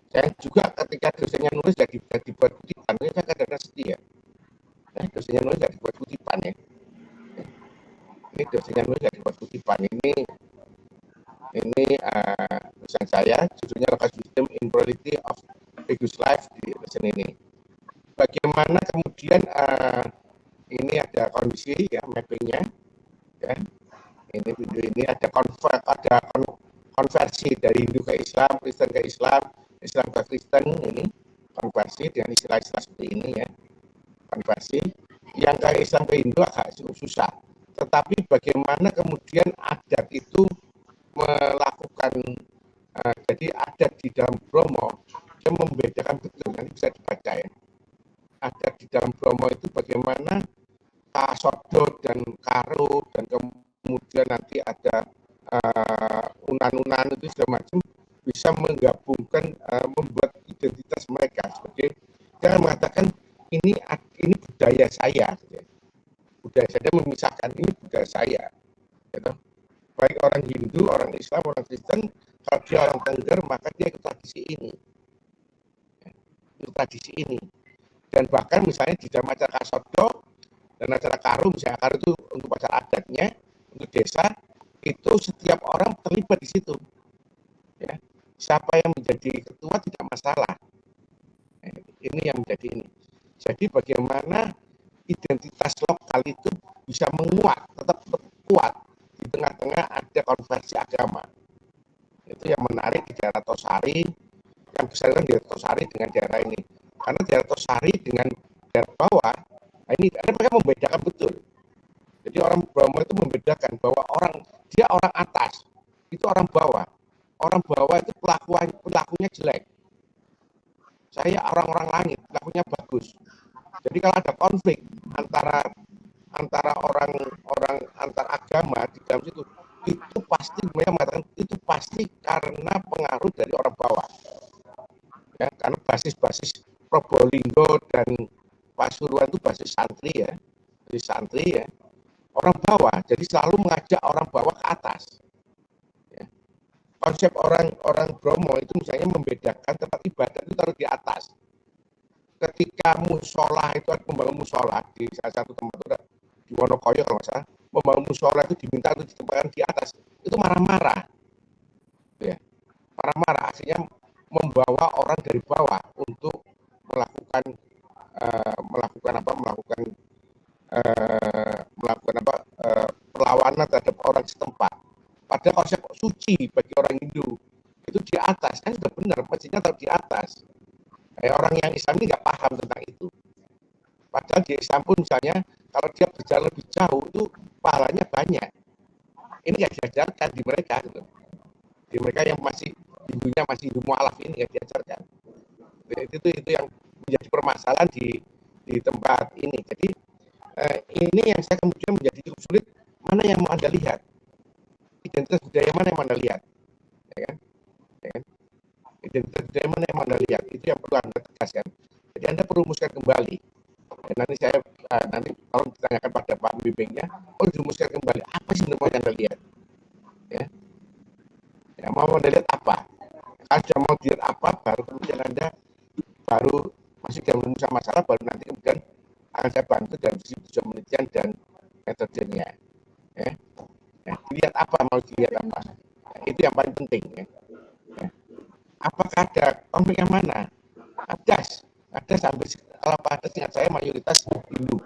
Saya juga ketika dosennya nulis jadi dibuat kutipan. Ini saya kadang-kadang setia. Dosennya nulis jadi dibuat kutipan ya. Ini dosennya nulis jadi dibuat kutipan. Ini tulisan saya, judulnya Local System in Plurality of Religious Life di dosen ini. Bagaimana kemudian ini ada kondisi ya mappingnya ya. Ini video ini ada konversi dari Hindu ke Islam, Kristen ke Islam, Islam ke Kristen, ini konversi dengan istilah-istilah seperti ini ya. Konversi yang ke Islam ke Hindu agak susah. Tetapi bagaimana kemudian adat itu melakukan jadi adat di dalam Bromo yang membedakan betul, nanti bisa dibaca ya. Adat di dalam Bromo itu bagaimana Kasodo dan Karo dan kemudian nanti ada Unan-unan itu segala macam bisa menggabungkan membuat identitas mereka sebagai jangan mengatakan ini budaya saya, budaya saya memisahkan ini budaya saya, gitu. Baik orang Hindu, orang Islam, orang Kristen, kalau dia orang Tengger maka dia ikut tradisi ini, ikut tradisi ini. Dan bahkan misalnya di dalam acara Kasodo dan acara Karo, misalnya Karo itu untuk acara adatnya, untuk desa, itu setiap orang terlibat di situ. Ya. Siapa yang menjadi ketua tidak masalah. Ini yang menjadi ini. Jadi bagaimana identitas lokal itu bisa menguat, tetap kuat di tengah-tengah ada konversi agama. Itu yang menarik di daerah Tosari, yang besar kan di daerah Tosari dengan daerah ini. Karena daerah Tosari dengan daerah bawah, ini mereka membedakan betul. Jadi orang Bromo itu membedakan bahwa dia orang atas, itu orang bawah. Orang bawah itu pelakunya jelek. Saya orang-orang langit, pelakunya bagus. Jadi kalau ada konflik antara orang antar agama di dalam situ, itu pasti mereka mengatakan itu pasti karena pengaruh dari orang bawah. Ya, karena basis-basis Probolinggo dan Pasuruan itu basis santri ya, basis santri ya. Orang bawah, jadi selalu mengajak orang bawah ke atas. Ya. Konsep orang Bromo itu misalnya membedakan tempat ibadah itu taruh di atas. Ketika musola itu ada membangun musola di salah satu tempat di Wonokoyo kalau nggak salah, membangun musola itu diminta untuk ditempatkan di atas, itu marah-marah. Ya. Marah-marah, artinya membawa orang dari bawah untuk melakukan perlawanan terhadap orang setempat. Pada konsep suci bagi orang Hindu itu di atas, kan sudah benar, mestinya taruh di atas. Orang yang Islam ini nggak paham tentang itu. Padahal di Islam pun misalnya kalau dia berjalan lebih jauh itu pahalanya banyak. Ini nggak diajarkan di mereka, gitu. Di mereka yang masih Hindunya masih Hindu mualaf ini nggak diajarkan. Itu yang menjadi permasalahan di tempat ini. Jadi ini yang saya kemudian menjadi cukup sulit. Mana yang mau Anda lihat? Identitas budaya mana yang mau Anda lihat? Ya kan? Ya kan? Identitas budaya mana yang mau Anda lihat? Itu yang perlu Anda tegaskan. Jadi Anda perlu rumuskan kembali. Dan nanti saya kalau ditanyakan pada Pak Pembimbingnya, dirumuskan kembali apa sih yang mau Anda lihat? Ya. Ya, mau Anda lihat apa? Kalau sudah mau dilihat apa, baru kemudian Anda baru masuk dalam rumusan masalah, baru nanti kemudian akan saya bantu dalam sisi tujuan penelitian dan metodenya. Ya. Ya, dilihat apa, mau dilihat apa. Ya, itu yang paling penting. Ya. Ya. Apakah ada konflik yang mana? Ada sampai kalau pada singkat saya mayoritas Hindu,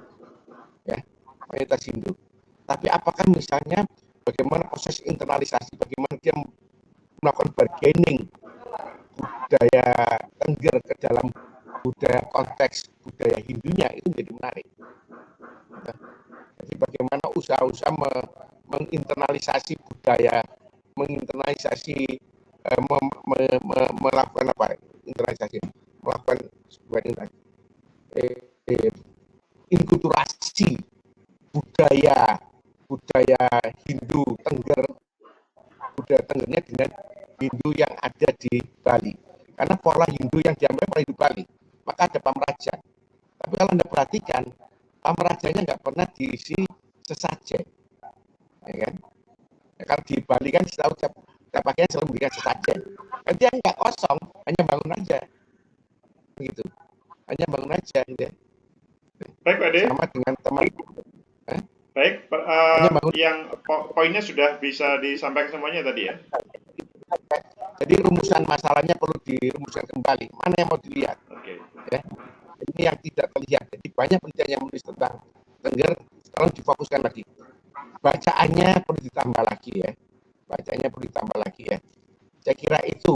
ya, mayoritas Hindu. Tapi apakah misalnya bagaimana proses internalisasi, bagaimana dia melakukan bargaining budaya Tengger ke dalam budaya konteks budaya Hindunya, itu menjadi menarik. Jadi bagaimana usaha-usaha menginternalisasi budaya, menginternalisasi melakukan apa? Internalisasi, melakukan sebuah inkulturasi budaya Hindu Tengger, budaya Tenggernya dengan Hindu yang ada di Bali. Karena pola Hindu yang diambil pola Hindu Bali, maka ada Pamraja. Tapi kalau Anda perhatikan, Pamrajanya nggak pernah diisi sesajen, ya kan? Ya, kalau di Bali kan selalu tiap bagian selalu memberikan sesajen. Dia nggak kosong, hanya bangun aja, begitu. Hanya bangun aja, gitu. Baik, Pak De. Sama dengan teman. Baik, yang poinnya sudah bisa disampaikan semuanya tadi ya. Jadi rumusan masalahnya perlu dirumuskan kembali. Mana yang mau dilihat? Oke. Ya. Ini yang tidak terlihat. Jadi banyak penelitian yang menulis tentang Tengger, tolong difokuskan lagi. Bacaannya perlu ditambah lagi ya. Bacaannya perlu ditambah lagi ya. Saya kira itu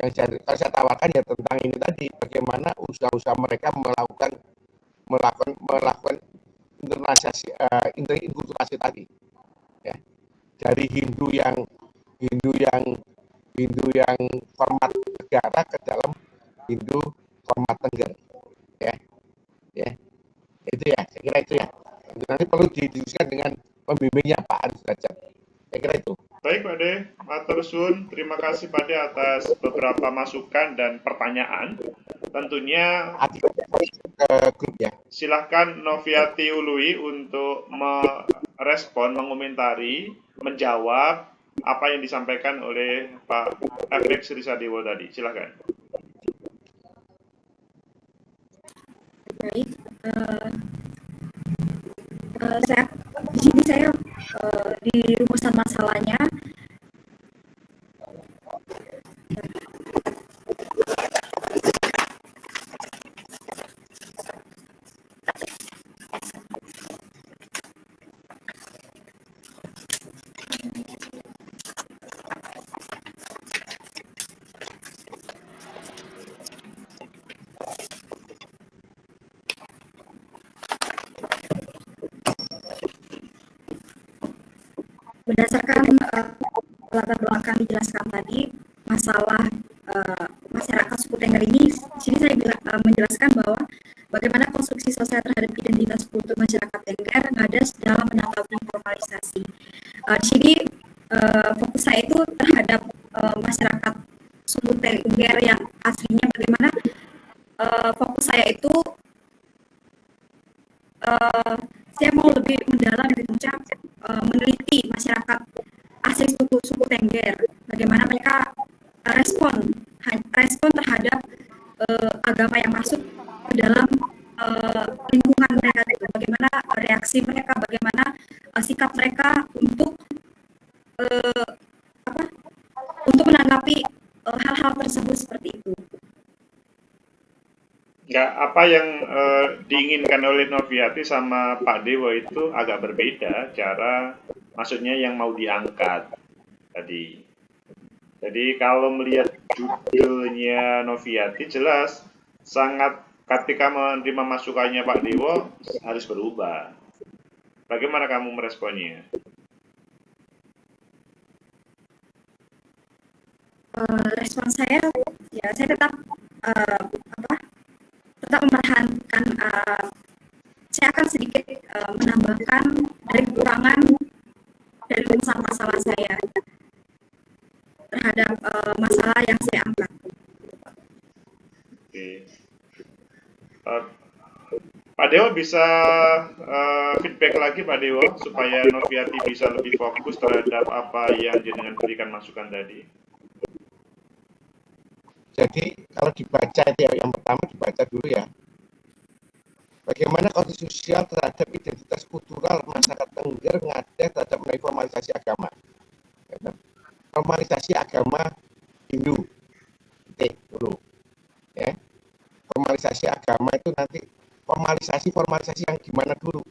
yang kalau saya tawarkan ya tentang ini tadi, bagaimana usaha-usaha mereka melakukan internalisasi, inkulturasi tadi. Ya. Dari Hindu yang format negara ke dalam Hindu format Tengger, ya, itu ya, saya kira itu ya. Nanti perlu didiskusikan dengan pembimbingnya Pak Arif Derajat. Saya kira itu. Baik Pak De, matur suwun. Terima kasih Pak De atas beberapa masukan dan pertanyaan. Tentunya grup ya. Silahkan Noviati Ului untuk merespon, mengomentari, menjawab apa yang disampaikan oleh Pak Efek Sri Sadewo tadi. Silahkan. Baik, di sini saya di rumusan masalahnya berdasarkan latar belakang dijelaskan tadi, masalah masyarakat suku Tengger ini, sini saya menjelaskan bahwa bagaimana konstruksi sosial terhadap identitas kultur masyarakat Tengger ngadas dalam menanggapi normalisasi. Di sini fokus saya itu terhadap masyarakat suku Tengger yang aslinya, bagaimana fokus saya itu saya mau lebih mendalam meneliti masyarakat asli suku Tengger, bagaimana mereka respon terhadap agama yang masuk ke dalam lingkungan mereka, bagaimana reaksi mereka, bagaimana sikap mereka untuk menanggapi hal-hal tersebut seperti itu. Enggak, apa yang diinginkan oleh Noviati sama Pak Dewo itu agak berbeda cara, maksudnya yang mau diangkat tadi. Jadi kalau melihat judulnya Noviati, jelas sangat ketika menerima masukannya Pak Dewo harus berubah. Bagaimana kamu meresponnya? Respon saya, ya saya tetap mempertahankan, saya akan sedikit menambahkan dari kekurangan dari rumusan masalah saya terhadap masalah yang saya angkat. Oke. Pak Dewo bisa feedback lagi Pak Dewo supaya Noviati bisa lebih fokus terhadap apa yang jenengan berikan masukan tadi. Jadi kalau dibaca itu ya, yang pertama dibaca dulu ya. Bagaimana konstruksi sosial terhadap identitas kultural masyarakat Tengger Ngada terhadap mengenai formalisasi agama. Formalisasi agama Hindu. Dulu. Ya. Formalisasi agama itu nanti formalisasi yang gimana dulu.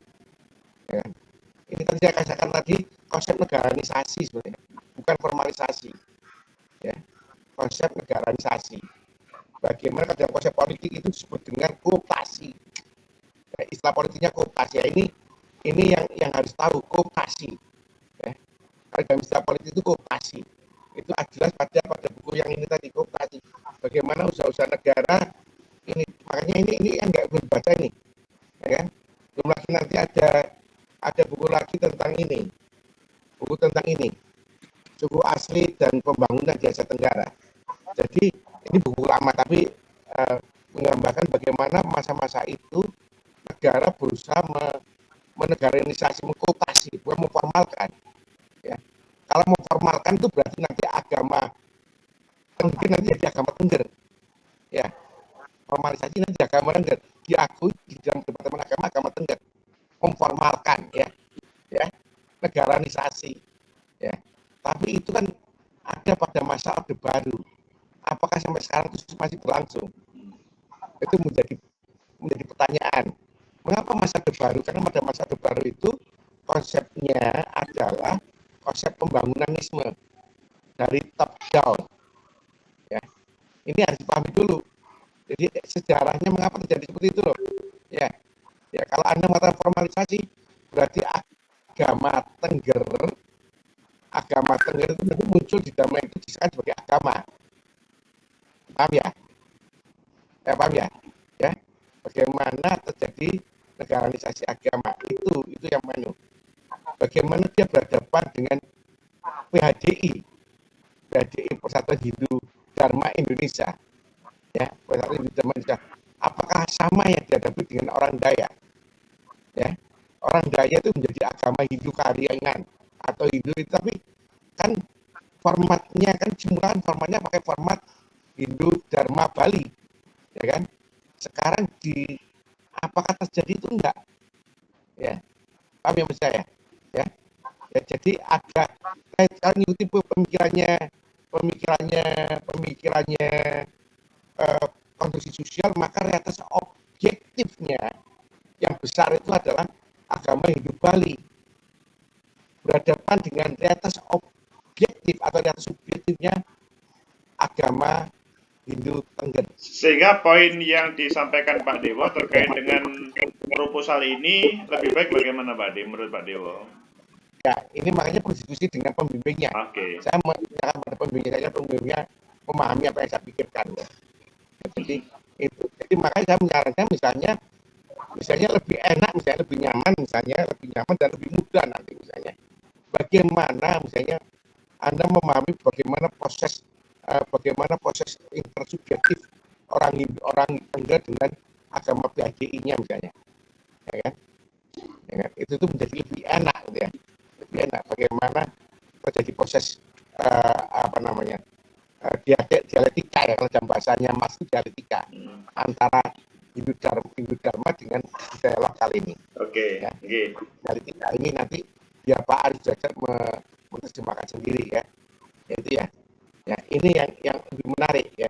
Ya. Ini tadi saya katakan tadi konsep negaranisasi sebenarnya, bukan formalisasi. Ya. Konsep negaranisasi. Bagaimana dalam konsep politik itu disebut dengan kooptasi. Ya, istilah politiknya kooptasi. Ya, ini yang harus tahu, kooptasi. Ya. Kalau dalam istilah politik itu kooptasi. Itu jelas pada buku yang ini tadi, kooptasi. Bagaimana usaha-usaha negara ini, makanya ini yang nggak boleh baca ini, ya kan? Belum lagi nanti ada buku lagi tentang ini, buku tentang ini, suku asli dan pembangunan di Asia Tenggara. Jadi ini buku lama tapi menggambarkan bagaimana masa-masa itu negara berusaha menegaranisasi, mengkooptasi, bukan memformalkan. Ya. Kalau memformalkan itu berarti nanti agama Tengger nanti jadi agama Tengger. Ya. Formalisasi nanti jadi agama Tengger. Diakui di dalam Departemen Agama Tengger. Memformalkan ya. Ya. Negaranisasi. Ya. Tapi itu kan ada pada masa Orde Baru. Apakah sampai sekarang itu masih berlangsung? Itu menjadi pertanyaan. Mengapa masa Orde Baru? Karena pada masa Orde Baru itu konsepnya adalah konsep pembangunanisme dari top down. Ya, ini harus dipahami dulu. Jadi sejarahnya mengapa terjadi seperti itu loh. Ya, kalau Anda mengatakan formalisasi, berarti agama Tengger itu nanti muncul di dalam itu disebut sebagai agama. Paham ya? Ya paham ya? Ya, bagaimana terjadi negaranisasi agama itu yang mana? Bagaimana dia berhadapan dengan PHDI Persatuan Hindu Dharma Indonesia, ya Persatuan Hindu Dharma Indonesia. Apakah sama yang dihadapi dengan orang Dayak? Ya, orang Dayak itu menjadi agama Hindu Karyangan atau Hindu itu, tapi kan formatnya kan formatnya pakai format Hindu Dharma Bali, ya kan? Sekarang apakah terjadi itu enggak? Ya, paham ya saya? Ya, jadi ada saya mengikuti pemikirannya konstruksi sosial, maka realitas objektifnya yang besar itu adalah agama Hindu Bali berhadapan dengan realitas objektif atau realitas subjektifnya agama Hindu Tengger. Sehingga poin yang disampaikan Pak Dewo terkait dengan proposal ini lebih baik bagaimana Pak Dewo, menurut Pak Dewo? Ya, ini makanya berdiskusi dengan pembimbingnya. Okay. Saya menanyakan pada pembimbingnya memahami apa yang saya pikirkan. Ya. Jadi makanya saya menyarankan misalnya lebih enak, misalnya lebih nyaman dan lebih mudah nanti misalnya. Bagaimana misalnya Anda memahami bagaimana proses intersubjektif orang Tengger dengan agama PHDI-nya misalnya, ya kan? Itu tuh menjadi lebih enak, gitu ya. Lebih enak bagaimana terjadi proses dialektika ya, kalau dalam bahasanya Mas itu dialektika antara Hindu Dharma dengan budaya lokal ini. Oke. Ya. Dialektika ini nanti ya Pak Arif Jajat menerjemahkan sendiri ya. Itu ya. Ya, ini yang lebih menarik ya.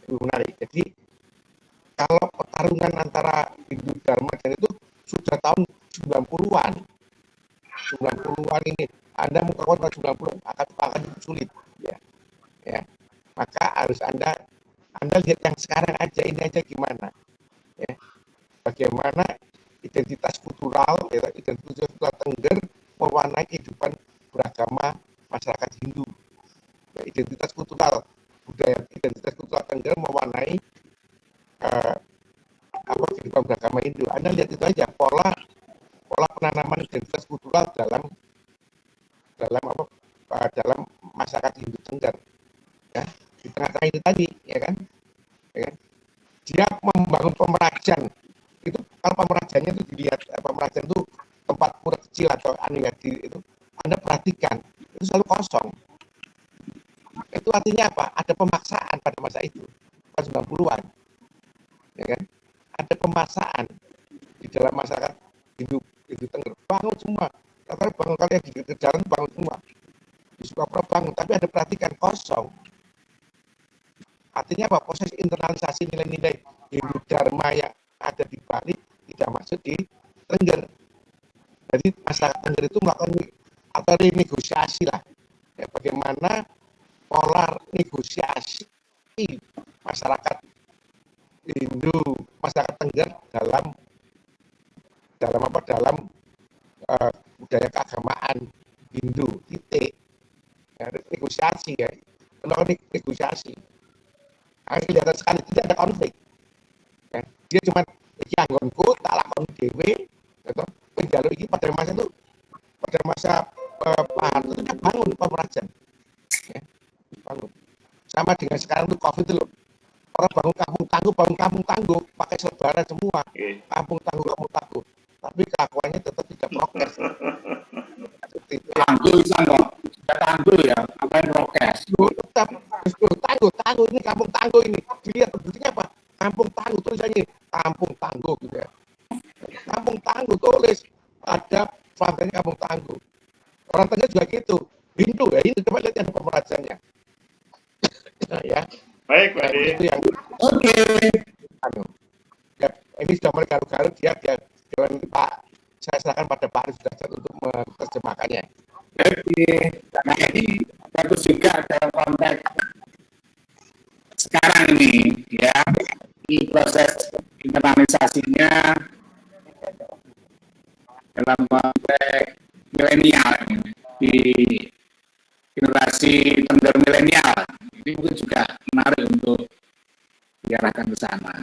Lebih menarik. Jadi kalau pertarungan antara Hindu Dharma dan itu sudah tahun 90-an. 90-an ini Anda mengkawan tahun 90 akan sulit ya. Ya. Maka harus Anda lihat yang sekarang aja, ini aja gimana. Ya. Bagaimana identitas kultural Tengger mewarnai kehidupan beragama masyarakat Hindu. Ya, identitas kultural Tengger mewarnai kehidupan beragama Hindu. Anda lihat itu aja pola penanaman identitas kultural dalam masyarakat Hindu Tengger. Ya, di tengah-tengah ini tadi, ya kan? Dia membangun pemerajan. Itu kalau pemerajannya itu dilihat, pemerajan itu atau itu Anda perhatikan itu selalu kosong. Itu artinya apa? Ada pemaksaan pada masa itu, pada 90-an, ya kan? Ada pemaksaan di dalam masyarakat Hindu Tengger, bangun semua. Kalau bangun kalian di jalan bangun semua, di Sukapura bangun, tapi ada perhatikan kosong. Artinya apa? Proses internalisasi nilai-nilai Hindu Dharma yang ada di Bali tidak masuk di Tengger. Jadi masyarakat Tengger itu melakukan atau renegosiasi lah, ya, bagaimana pola negosiasi masyarakat Hindu, masyarakat Tengger dalam budaya keagamaan Hindu, titik, ya, negosiasi ya, melakukan negosiasi. Nah, kelihatan sekali tidak ada konflik. Ya, dia cuma iki anggonku tak lakon dhewe, atau penjaluk iki pada masa Pak Harto itu bangun pemerajan. Ya, bangun. Sama dengan sekarang tuh Covid itu loh. Orang bangun kampung tangguh, pakai selebaran semua. Kampung tangguh. Tapi keakuannya tetap tidak prokes. Tangguh kok. Sudah tangguh ya, ngapain prokes? Tetap tangguh ini kampung tangguh ini. Dilihat buktinya apa? Kampung tangguh tulisannya kampung tangguh gitu ya. Kampung tangguh tulis ada flagrnya kampung tangguh. Orang Tengger juga gitu. Hindu ya, ini coba lihat yang pemerajannya. Ya. Baik, Pak Ya, itu yang Oke. Ya, ini sudah mulai garuk-garuk dia Pak. Saya serahkan pada Pak Arif Sudrajat untuk menerjemahkannya. Oke. Nah ini bagus juga dalam konteks sekarang ini ya, di proses internalisasinya dalam konteks milenial ini, di generasi Tengger milenial ini mungkin juga menarik untuk diarahkan ke sana.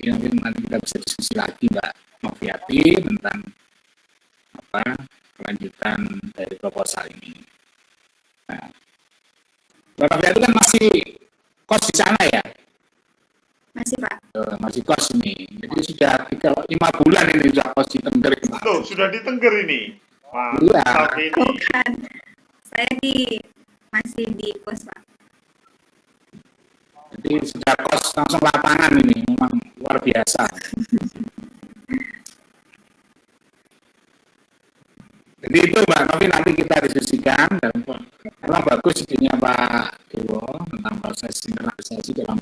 Jadi nanti kita bisa diskusi lagi Mbak Noviati tentang kelanjutan dari proposal ini. Nah, Mbak Noviati kan masih kos di sana ya? Masih Pak. Masih kos ini. Jadi sudah 5 bulan ini sudah kos di Tengger. Loh, sudah di Tengger ini. Iya. Mantap ini. Bukan. Saya masih di kos Pak. Jadi sudah kos langsung lapangan ini, memang luar biasa. Jadi itu Mbak Novi nanti kita diskusikan dan memang bagus idenya Pak Dewo tentang proses internalisasi dalam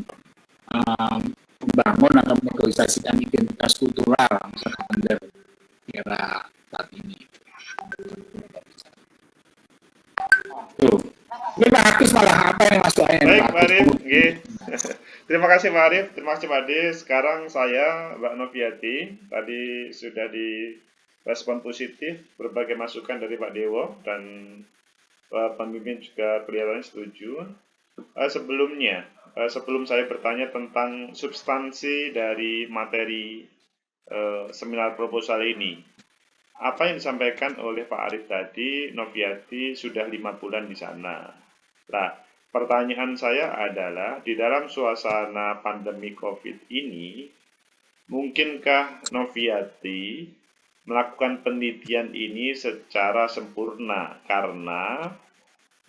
membangun atau menegosiasikan identitas kultural masyarakat Tengger di era saat ini. Tuh. Ini Pak Agus malah apa yang masuk ayat Baik, Pak Pak Arif. Agus? Oke. Terima kasih Pak Arif, terima kasih Pak Ade. Sekarang saya, Mbak Noviati, tadi sudah direspon positif berbagai masukan dari Pak Dewo dan pemimpin juga kelihatannya setuju. Sebelum saya bertanya tentang substansi dari materi seminar proposal ini, apa yang disampaikan oleh Pak Arif tadi, Noviati sudah 5 bulan di sana. Nah, pertanyaan saya adalah, di dalam suasana pandemi COVID ini, mungkinkah Noviati melakukan penelitian ini secara sempurna? Karena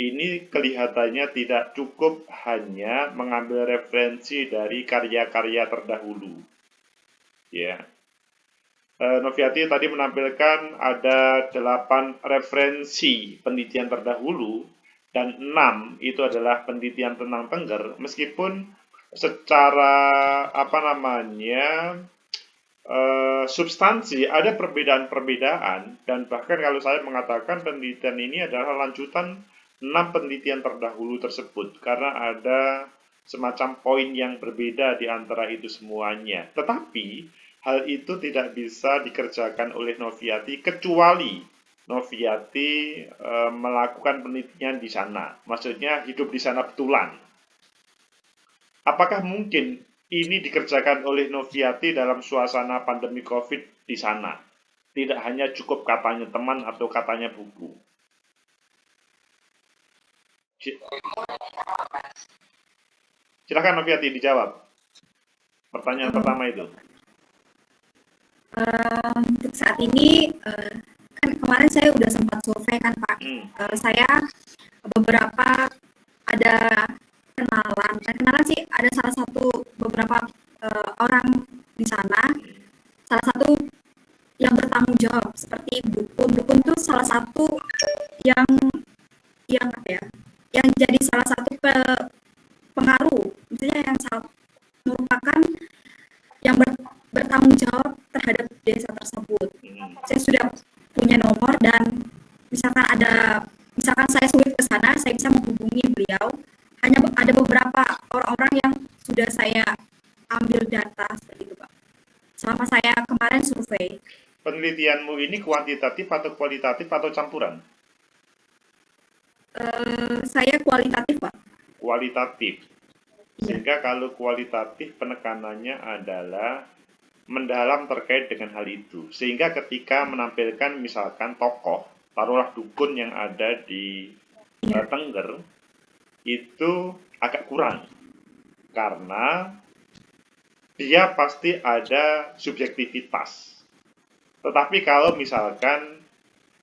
ini kelihatannya tidak cukup hanya mengambil referensi dari karya-karya terdahulu. Ya. Noviati tadi menampilkan ada 8 referensi penelitian terdahulu dan 6 itu adalah penelitian tentang Tengger, meskipun secara substansi ada perbedaan-perbedaan, dan bahkan kalau saya mengatakan penelitian ini adalah lanjutan 6 penelitian terdahulu tersebut karena ada semacam poin yang berbeda di antara itu semuanya. Tetapi hal itu tidak bisa dikerjakan oleh Noviati kecuali Noviati melakukan penelitian di sana. Maksudnya hidup di sana betulan. Apakah mungkin ini dikerjakan oleh Noviati dalam suasana pandemi COVID di sana? Tidak hanya cukup katanya teman atau katanya buku. Silakan Noviati dijawab. Pertanyaan pertama itu. Untuk saat ini kan kemarin saya udah sempat survei kan Pak. Saya beberapa ada kenalan sih, ada salah satu beberapa orang di sana, salah satu yang bertanggung jawab seperti dukun tuh salah satu yang apa ya, yang jadi salah satu pengaruh, misalnya yang merupakan yang bertanggung jawab terhadap desa tersebut. Saya sudah punya nomor dan misalkan saya sulit ke sana, saya bisa menghubungi beliau. Hanya ada beberapa orang-orang yang sudah saya ambil data seperti itu Pak. Selama saya kemarin survei. Penelitianmu ini kuantitatif atau kualitatif atau campuran? Saya kualitatif Pak. Kualitatif. Sehingga kalau kualitatif penekanannya adalah mendalam terkait dengan hal itu. Sehingga ketika menampilkan misalkan tokoh, taruhlah dukun yang ada di Tengger, itu agak kurang. Karena dia pasti ada subjektivitas. Tetapi kalau misalkan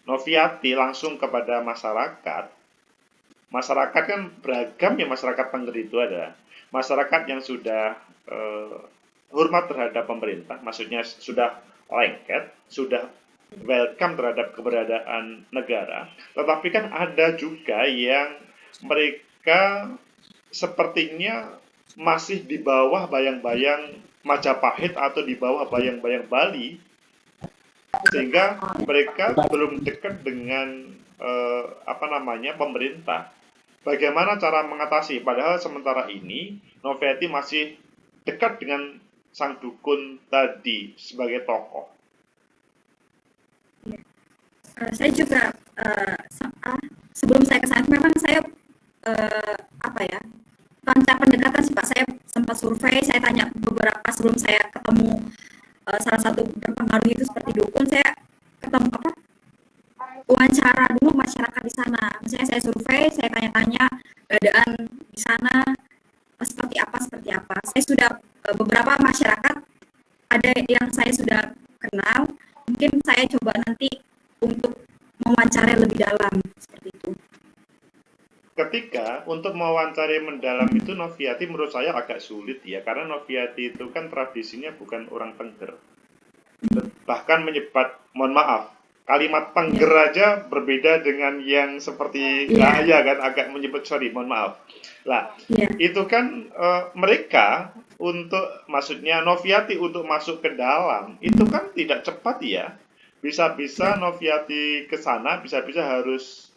Noviati langsung kepada masyarakat kan beragam ya, masyarakat Tengger itu ada. Masyarakat yang sudah hormat terhadap pemerintah, maksudnya sudah lengket, sudah welcome terhadap keberadaan negara. Tetapi kan ada juga yang mereka sepertinya masih di bawah bayang-bayang Majapahit atau di bawah bayang-bayang Bali, sehingga mereka belum dekat dengan pemerintah. Bagaimana cara mengatasi? Padahal sementara ini Noviati masih dekat dengan sang dukun tadi sebagai tokoh. Saya juga sebelum saya ke sana memang saya lancar pendekatan sih Pak. Saya sempat survei, saya tanya beberapa sebelum saya ketemu salah satu berpengaruh itu seperti dukun, saya ketemu wawancara dulu masyarakat di sana. Misalnya saya survei, saya tanya-tanya keadaan di sana seperti apa. Saya sudah beberapa masyarakat ada yang saya sudah kenal, mungkin saya coba nanti untuk mewawancarai lebih dalam seperti itu. Ketika untuk mewawancari mendalam itu Noviati menurut saya agak sulit ya, karena Noviati itu kan tradisinya bukan orang Tengger. Bahkan kalimat Tengger aja berbeda dengan yang seperti agak menyebut itu kan mereka untuk, maksudnya Noviati untuk masuk ke dalam itu kan tidak cepat ya. Bisa-bisa Noviati ke sana, bisa-bisa harus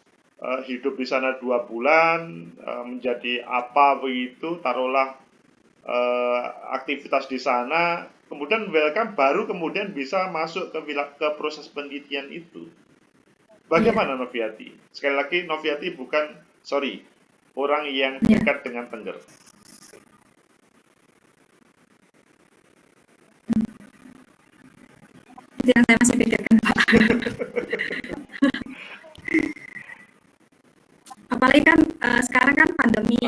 hidup di sana 2 bulan, menjadi apa begitu, taruhlah aktivitas di sana, kemudian welcome, baru kemudian bisa masuk ke proses penelitian itu. Bagaimana Noviati? Sekali lagi, Noviati orang yang dekat dengan Tengger. Itu yang saya masih pikirkan Pak. Apalagi kan sekarang kan pandemi,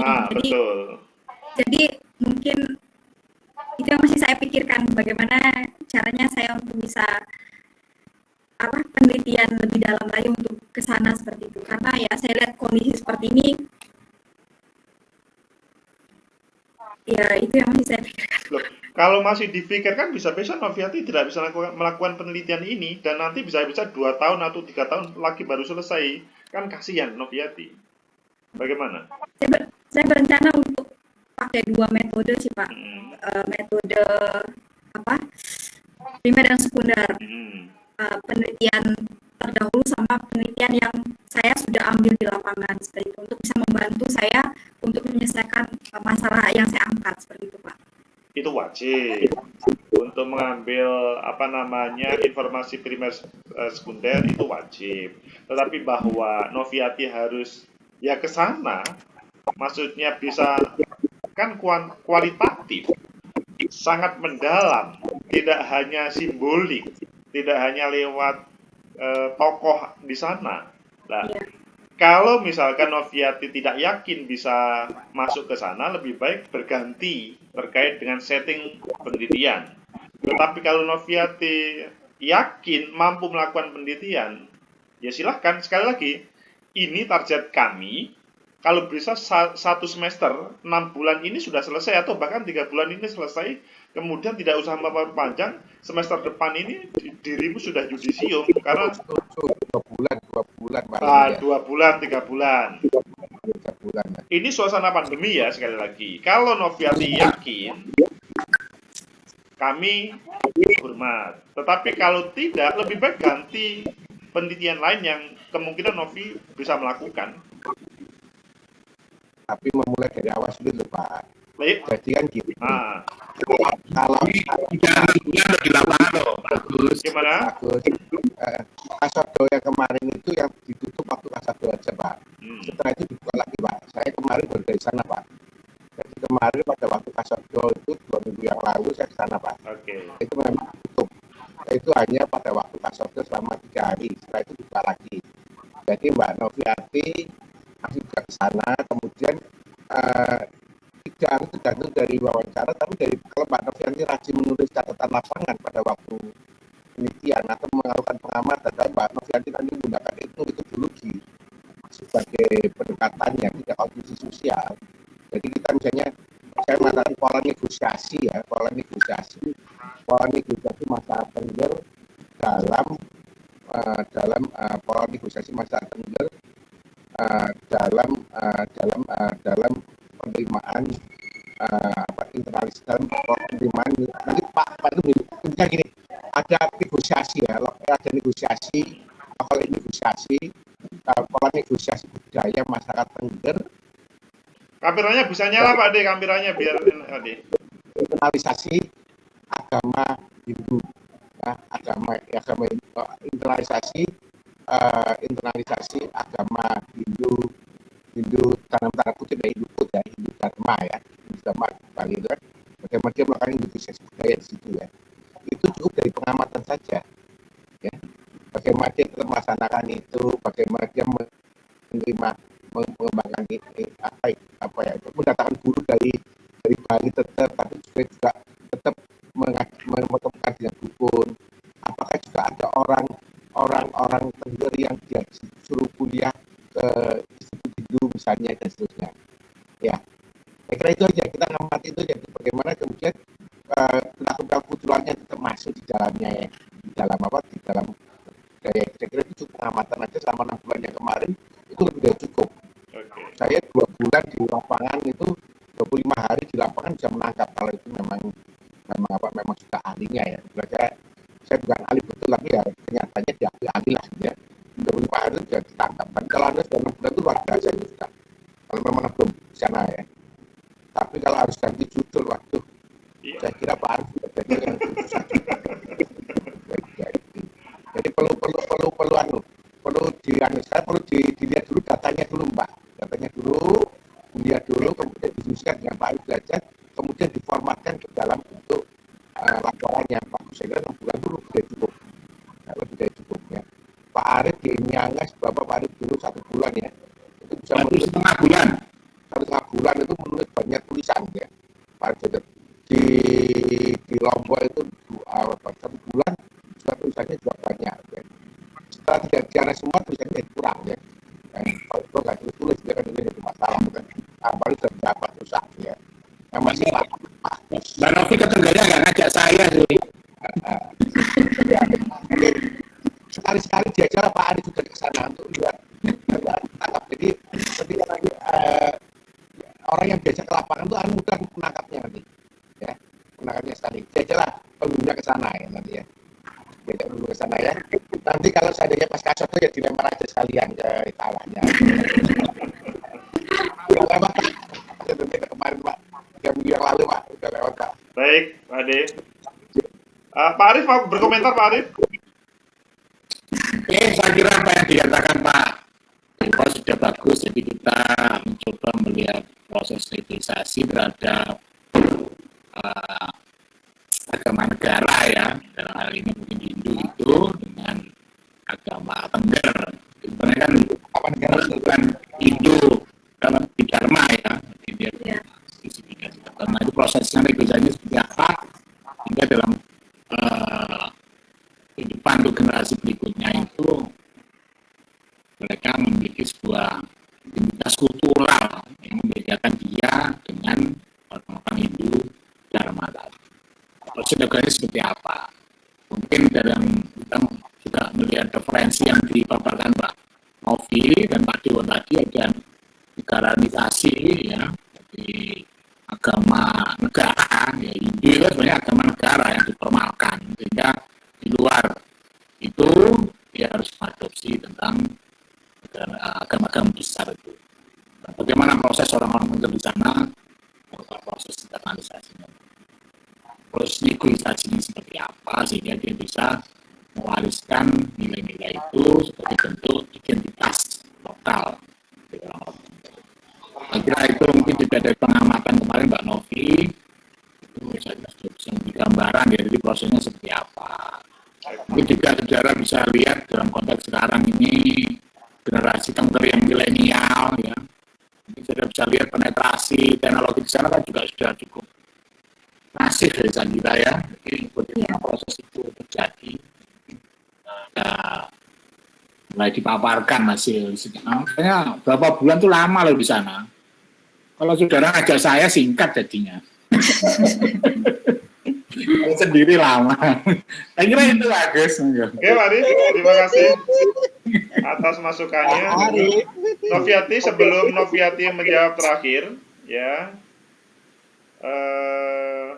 jadi mungkin itu yang masih saya pikirkan, bagaimana caranya saya untuk bisa penelitian lebih dalam lagi untuk ke sana seperti itu. Karena ya saya lihat kondisi seperti ini, ya itu yang masih saya pikirkan. Loh, kalau masih dipikirkan, bisa-bisa Noviati tidak bisa melakukan penelitian ini, dan nanti bisa-bisa 2 tahun atau 3 tahun lagi baru selesai. Kan kasihan Noviati. Bagaimana? Saya berencana untuk pakai 2 metode sih Pak. Metode primer dan sekunder. Penelitian terdahulu sama penelitian yang saya sudah ambil di lapangan seperti itu, untuk bisa membantu saya untuk menyelesaikan masalah yang saya angkat seperti itu Pak. Itu wajib untuk mengambil informasi primer sekunder, itu wajib. Tetapi bahwa Noviati harus ya ke sana, maksudnya bisa kan kualitatif, sangat mendalam, tidak hanya simbolik, tidak hanya lewat tokoh di sana. Nah, kalau misalkan Noviati tidak yakin bisa masuk ke sana, lebih baik berganti terkait dengan setting penelitian. Tetapi kalau Noviati yakin mampu melakukan penelitian, ya silahkan. Sekali lagi, ini target kami. Kalau bisa satu semester, 6 bulan ini sudah selesai, atau bahkan 3 bulan ini selesai, kemudian tidak usah memperpanjang, semester depan ini dirimu sudah yudisium, karena 2 bulan Pak. 2 bulan, 3 bulan. 3 bulan. Ini suasana pandemi ya, sekali lagi. Kalau Noviati yakin, kami hormat. Tetapi kalau tidak, lebih baik ganti penelitian lain yang kemungkinan Novi bisa melakukan. Tapi memulai dari awal dulu Pak. Baik. Jadi kan gitu. Kalau di lapangan loh, bagus. Gimana? Bagus. Kasado yang kemarin itu yang ditutup waktu Kasado aja Pak. Setelah itu dibuka lagi Pak. Saya kemarin baru dari sana Pak. Jadi kemarin pada waktu Kasado itu 2 minggu yang lalu saya ke sana Pak. Oke. Itu memang tutup. Itu hanya pada waktu Kasado selama 3 hari. Setelah itu dibuka lagi. Jadi Mbak Noviati masih juga ke sana, kemudian tidak harus tergantung dari wawancara, tapi dari kalau Mbak Novianti rajin menulis catatan lapangan pada waktu penelitian atau melakukan pengamatan, dan Mbak Novianti nanti menggunakan itu metodologi sebagai pendekatannya, tidak konstitusi sosial. Jadi kita misalnya, saya mengatakan pola negosiasi masyarakat tengger dalam pola negosiasi masyarakat tengger dalam penerimaan internalis dalam penerimaan. Nanti Pak itu intinya gini, ada negosiasi ya, ada negosiasi pola negosiasi budaya masyarakat tengger. Kampirannya bisa nyala Pak Ade, kampirannya biar Ade. Internalisasi agama Hindu, ya, agama internalisasi agama Hindu dalam tanda kutip ya, Hindu Dharma ya, Hindu Dharma Bali itu kan, bagaimana dia melakukan negosiasi budaya di situ ya, itu cukup dari pengamatan saja ya, bagaimana dia tetap melaksanakan itu, bagaimana dia menerima mengembangkan apa ya, mendatangkan guru dari Bali tetap, tapi juga tetap mengetemukan dengan dukun. Apakah juga ada orang tengger yang dia suruh kuliah ke Institut Hindu misalnya dan seterusnya. Ya, saya kira itu aja, kita ngamati itu aja, bagaimana kemudian pelaku kebetulannya tetap masuk di dalamnya ya, di dalam daya. Saya kira itu cukup pengamatan aja selama 6 bulan yang kemarin itu lebih dari cukup. Saya 2 bulan di lapangan itu 25 hari di lapangan bisa menangkap kalau itu memang sudah ahlinya ya. Saya bukan ahli betul, tapi ya kenyataannya diakui ahli lah ya. 25 hari itu sudah ditangkap. Dan kalau Anda sudah 6 bulan itu luar biasa itu sudah. Kalau memang belum di sana ya. Tapi kalau harus ganti judul waktu, saya kira Pak Arif sudah jadi yang susah. Jadi perlu dilihat dulu datanya dulu Mbak. Dilihat dulu, kemudian diskusikan dengan Pak Arif belajar, kemudian diformatkan ke dalam bentuk laporannya. Pak, saya kira 6 bulan dulu lebih dari cukup ya. Pak Arif di Miangas berapa Pak Arif dulu 1 bulan ya, itu bisa menulis 1,5 bulan. 1,5 bulan itu menulis banyak tulisan ya. Pak Arif di Lombok itu 1 bulan juga tulisannya juga banyak ya. Setelah tidak bicara semua tulisannya kurang ya. Kalau itu nggak tulis dia kan jadi masalah kan. Apalagi sudah dapat rusak ya. Yang masih bagus. Mbak Novi ketengganya nggak ngajak saya sih. Sekali-sekali diajar Pak Ari sudah ke sana untuk lihat tangkap. Jadi ketika nanti orang yang biasa ke lapangan itu mudah menangkapnya nanti ya, menangkapnya sekali. Diajarlah pengguna ke sana ya nanti ya. Diajak dulu ke sana ya. Nanti kalau seandainya pas kasut itu ya dilempar aja sekalian ke talahnya. Udah lewat Pak. Kemarin Pak, 3 minggu yang lalu Pak, udah lewat Pak. Baik, Pak Ade. Pak Arif mau berkomentar Pak Arif? Saya kira apa yang dikatakan Pak Eko sudah bagus, jadi kita mencoba melihat proses civilisasi terhadap agama negara ya, dalam hal ini mungkin Hindu itu dengan agama Tengger. Sebenarnya kan apa negara itu kan Hindu dalam Dharma ya, jadi dia spesifikasi agama itu prosesnya negosiasinya seperti apa hingga dalam kehidupan untuk generasi berikutnya itu kultural yang membedakan dia dengan orang-orang Hindu Dharma tadi. Proses negaranya seperti apa? Mungkin dalam kita juga melihat referensi yang dipaparkan Pak Novi dan Pak Dewa tadi ada negaranisasi ya, jadi agama negara ya, Hindu itu sebenarnya agama negara yang diformalkan, sehingga di luar itu dia harus mengadopsi tentang agama-agama besar itu. Nah, bagaimana proses orang-orang di sana, proses internalisasinya, proses negosiasinya seperti apa sehingga dia bisa mewariskan nilai-nilai itu sebagai bentuk identitas lokal. Saya kira itu mungkin juga dari pengamatan kemarin Mbak Novi, itu saya bisa memberi gambaran ya, jadi prosesnya seperti apa. Mungkin juga saudara bisa lihat dalam konteks sekarang ini generasi tengger yang milenial ya. Saudara bisa lihat penetrasi teknologi di sana kan juga sudah cukup masif dari saya kira ya. Jadi bagaimana proses itu terjadi. Mulai dipaparkan hasil. Makanya berapa bulan tuh lama loh di sana. Kalau saudara ngajak saya singkat jadinya. Sendiri lama. Saya kira itu bagus. Oke, Pak Arif, terima kasih atas masukannya. Noviati, sebelum Noviati menjawab terakhir, ya.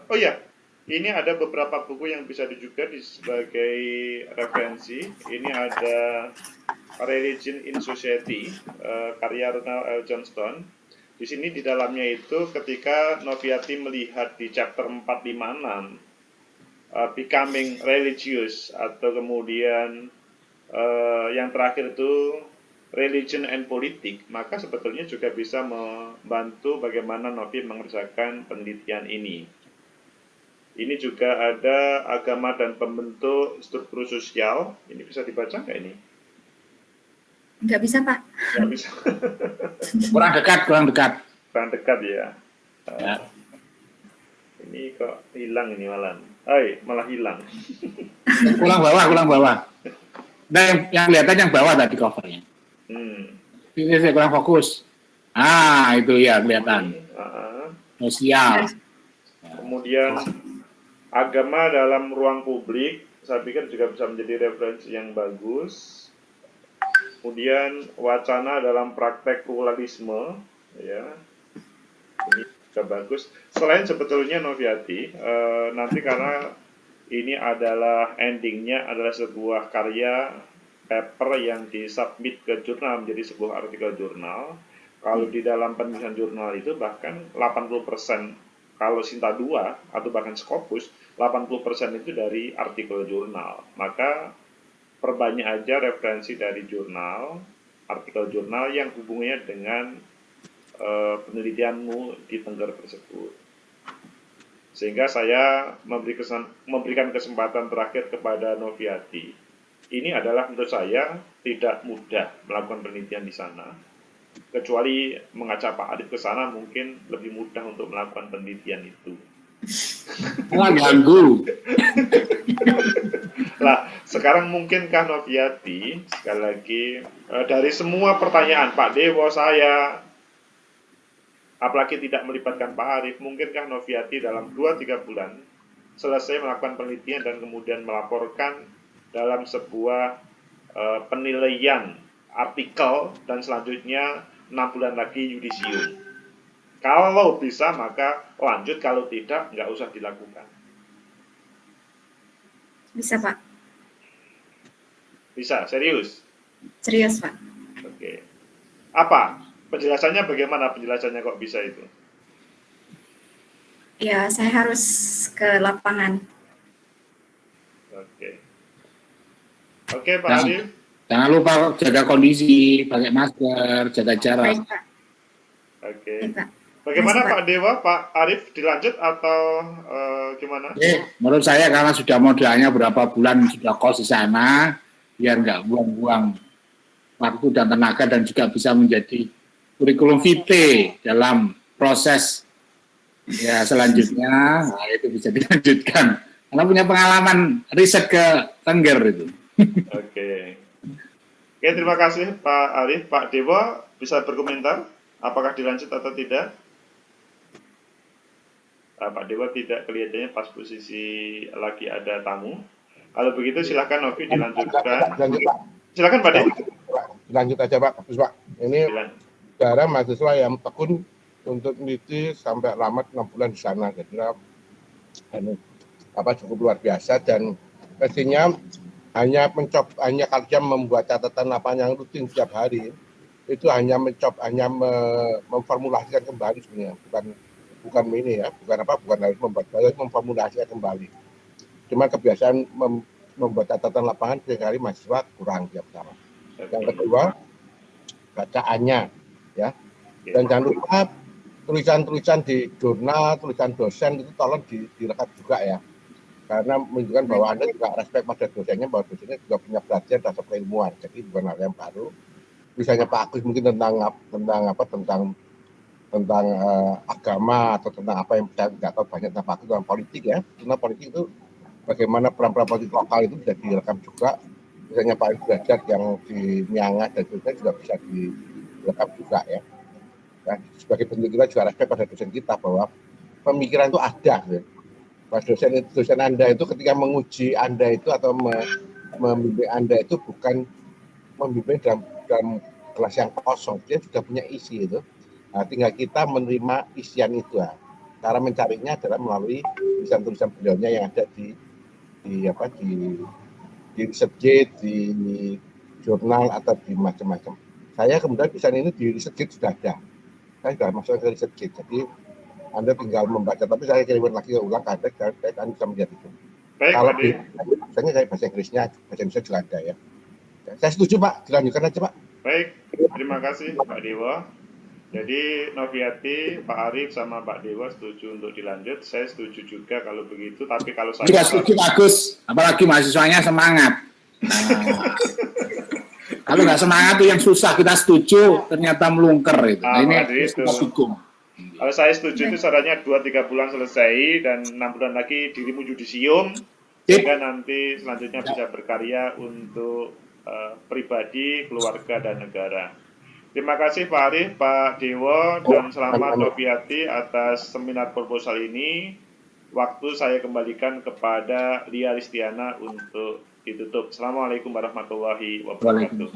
Oh ya, ini ada beberapa buku yang bisa juga sebagai referensi. Ini ada Religion in Society, karya Ronald L. Johnston. Di sini di dalamnya itu ketika Noviati melihat di chapter 456, becoming religious, atau kemudian yang terakhir itu religion and politik, maka sebetulnya juga bisa membantu bagaimana Novi mengerjakan penelitian ini. Ini juga ada agama dan pembentuk struktur sosial. Ini bisa dibaca nggak ini? Nggak bisa, Pak. Nggak bisa. Kurang dekat. Kurang dekat ya. Ini kok hilang ini malah hilang. Ulang bawah. Nah, yang kelihatan yang bawah tadi covernya. Ini saya kurang fokus. Itu ya kelihatan. Sosial. Kemudian agama dalam ruang publik, saya pikir juga bisa menjadi referensi yang bagus. Kemudian wacana dalam praktek pluralisme, ya, ini juga bagus. Selain sebetulnya Noviati, nanti karena ini adalah endingnya adalah sebuah karya paper yang disubmit ke jurnal menjadi sebuah artikel jurnal. Kalau di dalam penulisan jurnal itu bahkan 80%, kalau Sinta 2 atau bahkan Scopus, 80% itu dari artikel jurnal. Maka perbanyak aja referensi dari jurnal, artikel jurnal yang hubungannya dengan penelitianmu di Tengger tersebut. Sehingga saya memberikan kesempatan terakhir kepada Noviati. Ini adalah menurut saya tidak mudah melakukan penelitian di sana. Kecuali mengajak Pak Arif ke sana mungkin lebih mudah untuk melakukan penelitian itu. Ganggu. Lah, sekarang mungkinkah Noviati, sekali lagi, dari semua pertanyaan Pak Dewo, saya, apalagi tidak melibatkan Pak Arif, mungkinkah Noviati dalam 2-3 bulan selesai melakukan penelitian dan kemudian melaporkan dalam sebuah penilaian artikel dan selanjutnya 6 bulan lagi yudisium? Kalau bisa maka lanjut, kalau tidak nggak usah dilakukan. Bisa, Pak. Bisa, serius? Serius, Pak. Oke. Apa? Penjelasannya bagaimana? Penjelasannya kok bisa itu? Ya, saya harus ke lapangan. Oke. Oke, Pak Nah, Arif. jangan lupa jaga kondisi, pakai masker, jaga jarak. Baik, Pak. Oke. Baik, Pak. Bagaimana Mas, Pak. Pak Dewa, Pak Arif dilanjut atau gimana? Menurut saya karena sudah modalnya berapa bulan sudah kos di sana, biar nggak buang-buang waktu dan tenaga dan juga bisa menjadi kurikulum vitae dalam proses ya selanjutnya, nah, itu bisa dilanjutkan. Karena punya pengalaman riset ke Tengger itu. Oke. Oke, terima kasih Pak Arif. Pak Dewa bisa berkomentar Apakah dilanjut atau tidak? Pak Dewa tidak kelihatannya pas posisi lagi ada tamu. Kalau begitu silakan Novi dilanjutkan. Lanjut, Pak. Silakan Pak Dewa. Lanjut aja Pak. Bagus, Pak. Ini saudara mahasiswa yang tekun untuk meneliti sampai lama 6 bulan di sana. Jadi cukup luar biasa, dan pastinya hanya kerja membuat catatan lapangan yang rutin setiap hari. Itu hanya memformulasikan kembali sebenarnya, bukan ini ya, bukan harus membuat, harus memformulasikan kembali. Cuma kebiasaan membuat catatan lapangan seringkali mahasiswa kurang ya pertama. Yang kedua, bacaannya ya. Dan jangan lupa tulisan-tulisan di jurnal, tulisan dosen itu tolong direkam juga ya. Karena menunjukkan bahwa Anda juga respect pada dosennya, bahwa dosennya juga punya perhatian terhadap keilmuan. Jadi bukan hal yang baru. Misalnya Pak Agus mungkin tentang agama atau tentang apa yang saya nggak tahu banyak tentang Pak Agus, tentang politik ya. Tentang politik itu bagaimana peran-peran politik lokal itu bisa direkam juga. Misalnya Pak Derajat yang di Miangas dan sebagainya juga bisa direkam juga ya. Nah, sebagai bentuk kita juga respect pada dosen kita bahwa pemikiran itu ada. Ya. Pas dosen Anda itu ketika menguji Anda itu atau membimbing Anda itu bukan membimbing dalam kelas yang kosong, dia sudah punya isi itu. Nah, tinggal kita menerima isian itu. Nah. Cara mencarinya adalah melalui tulisan-tulisan beliaunya yang ada di research, di jurnal atau di macam-macam. Saya kemudian tulisan ini di research sudah ada. Saya sudah masuk ke research, jadi Anda tinggal membaca. Tapi saya kirim lagi ulang ke Anda, saya Anda bisa melihat itu. Baik, kalau biasanya saya bahasa Inggrisnya, bahasa Indonesia juga ada ya. Saya setuju Pak, dilanjutkan aja Pak. Baik, terima kasih Pak Dewa. Jadi Noviati, Pak Arif sama Pak Dewa setuju untuk dilanjut. Saya setuju juga kalau begitu. Tapi kalau saya juga setuju bagus, apalagi mahasiswanya semangat. Nah, kalau nggak semangat itu yang susah, kita setuju ternyata melungker itu. Nah, ini kita dukung. Kalau saya setuju itu syaratnya 2-3 bulan selesai dan 6 bulan lagi dirimu yudisium sehingga nanti selanjutnya bisa berkarya untuk pribadi, keluarga, dan negara. Terima kasih Pak Arif, Pak Dewo, dan selamat Noviati atas seminar proposal ini. Waktu saya kembalikan kepada Lia Ristiana untuk ditutup. Assalamualaikum warahmatullahi wabarakatuh.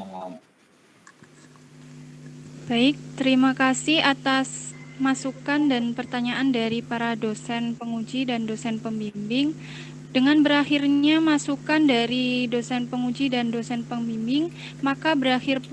Baik, terima kasih atas masukan dan pertanyaan dari para dosen penguji dan dosen pembimbing. Dengan berakhirnya masukan dari dosen penguji dan dosen pembimbing, maka berakhir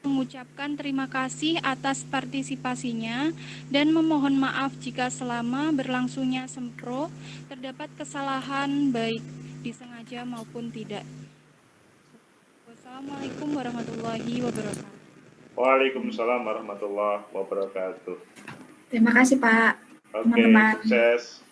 mengucapkan terima kasih atas partisipasinya dan memohon maaf jika selama berlangsungnya sempro terdapat kesalahan baik disengaja maupun tidak. Wassalamualaikum warahmatullahi wabarakatuh. Waalaikumsalam warahmatullahi wabarakatuh. Terima kasih Pak. Oke, sukses.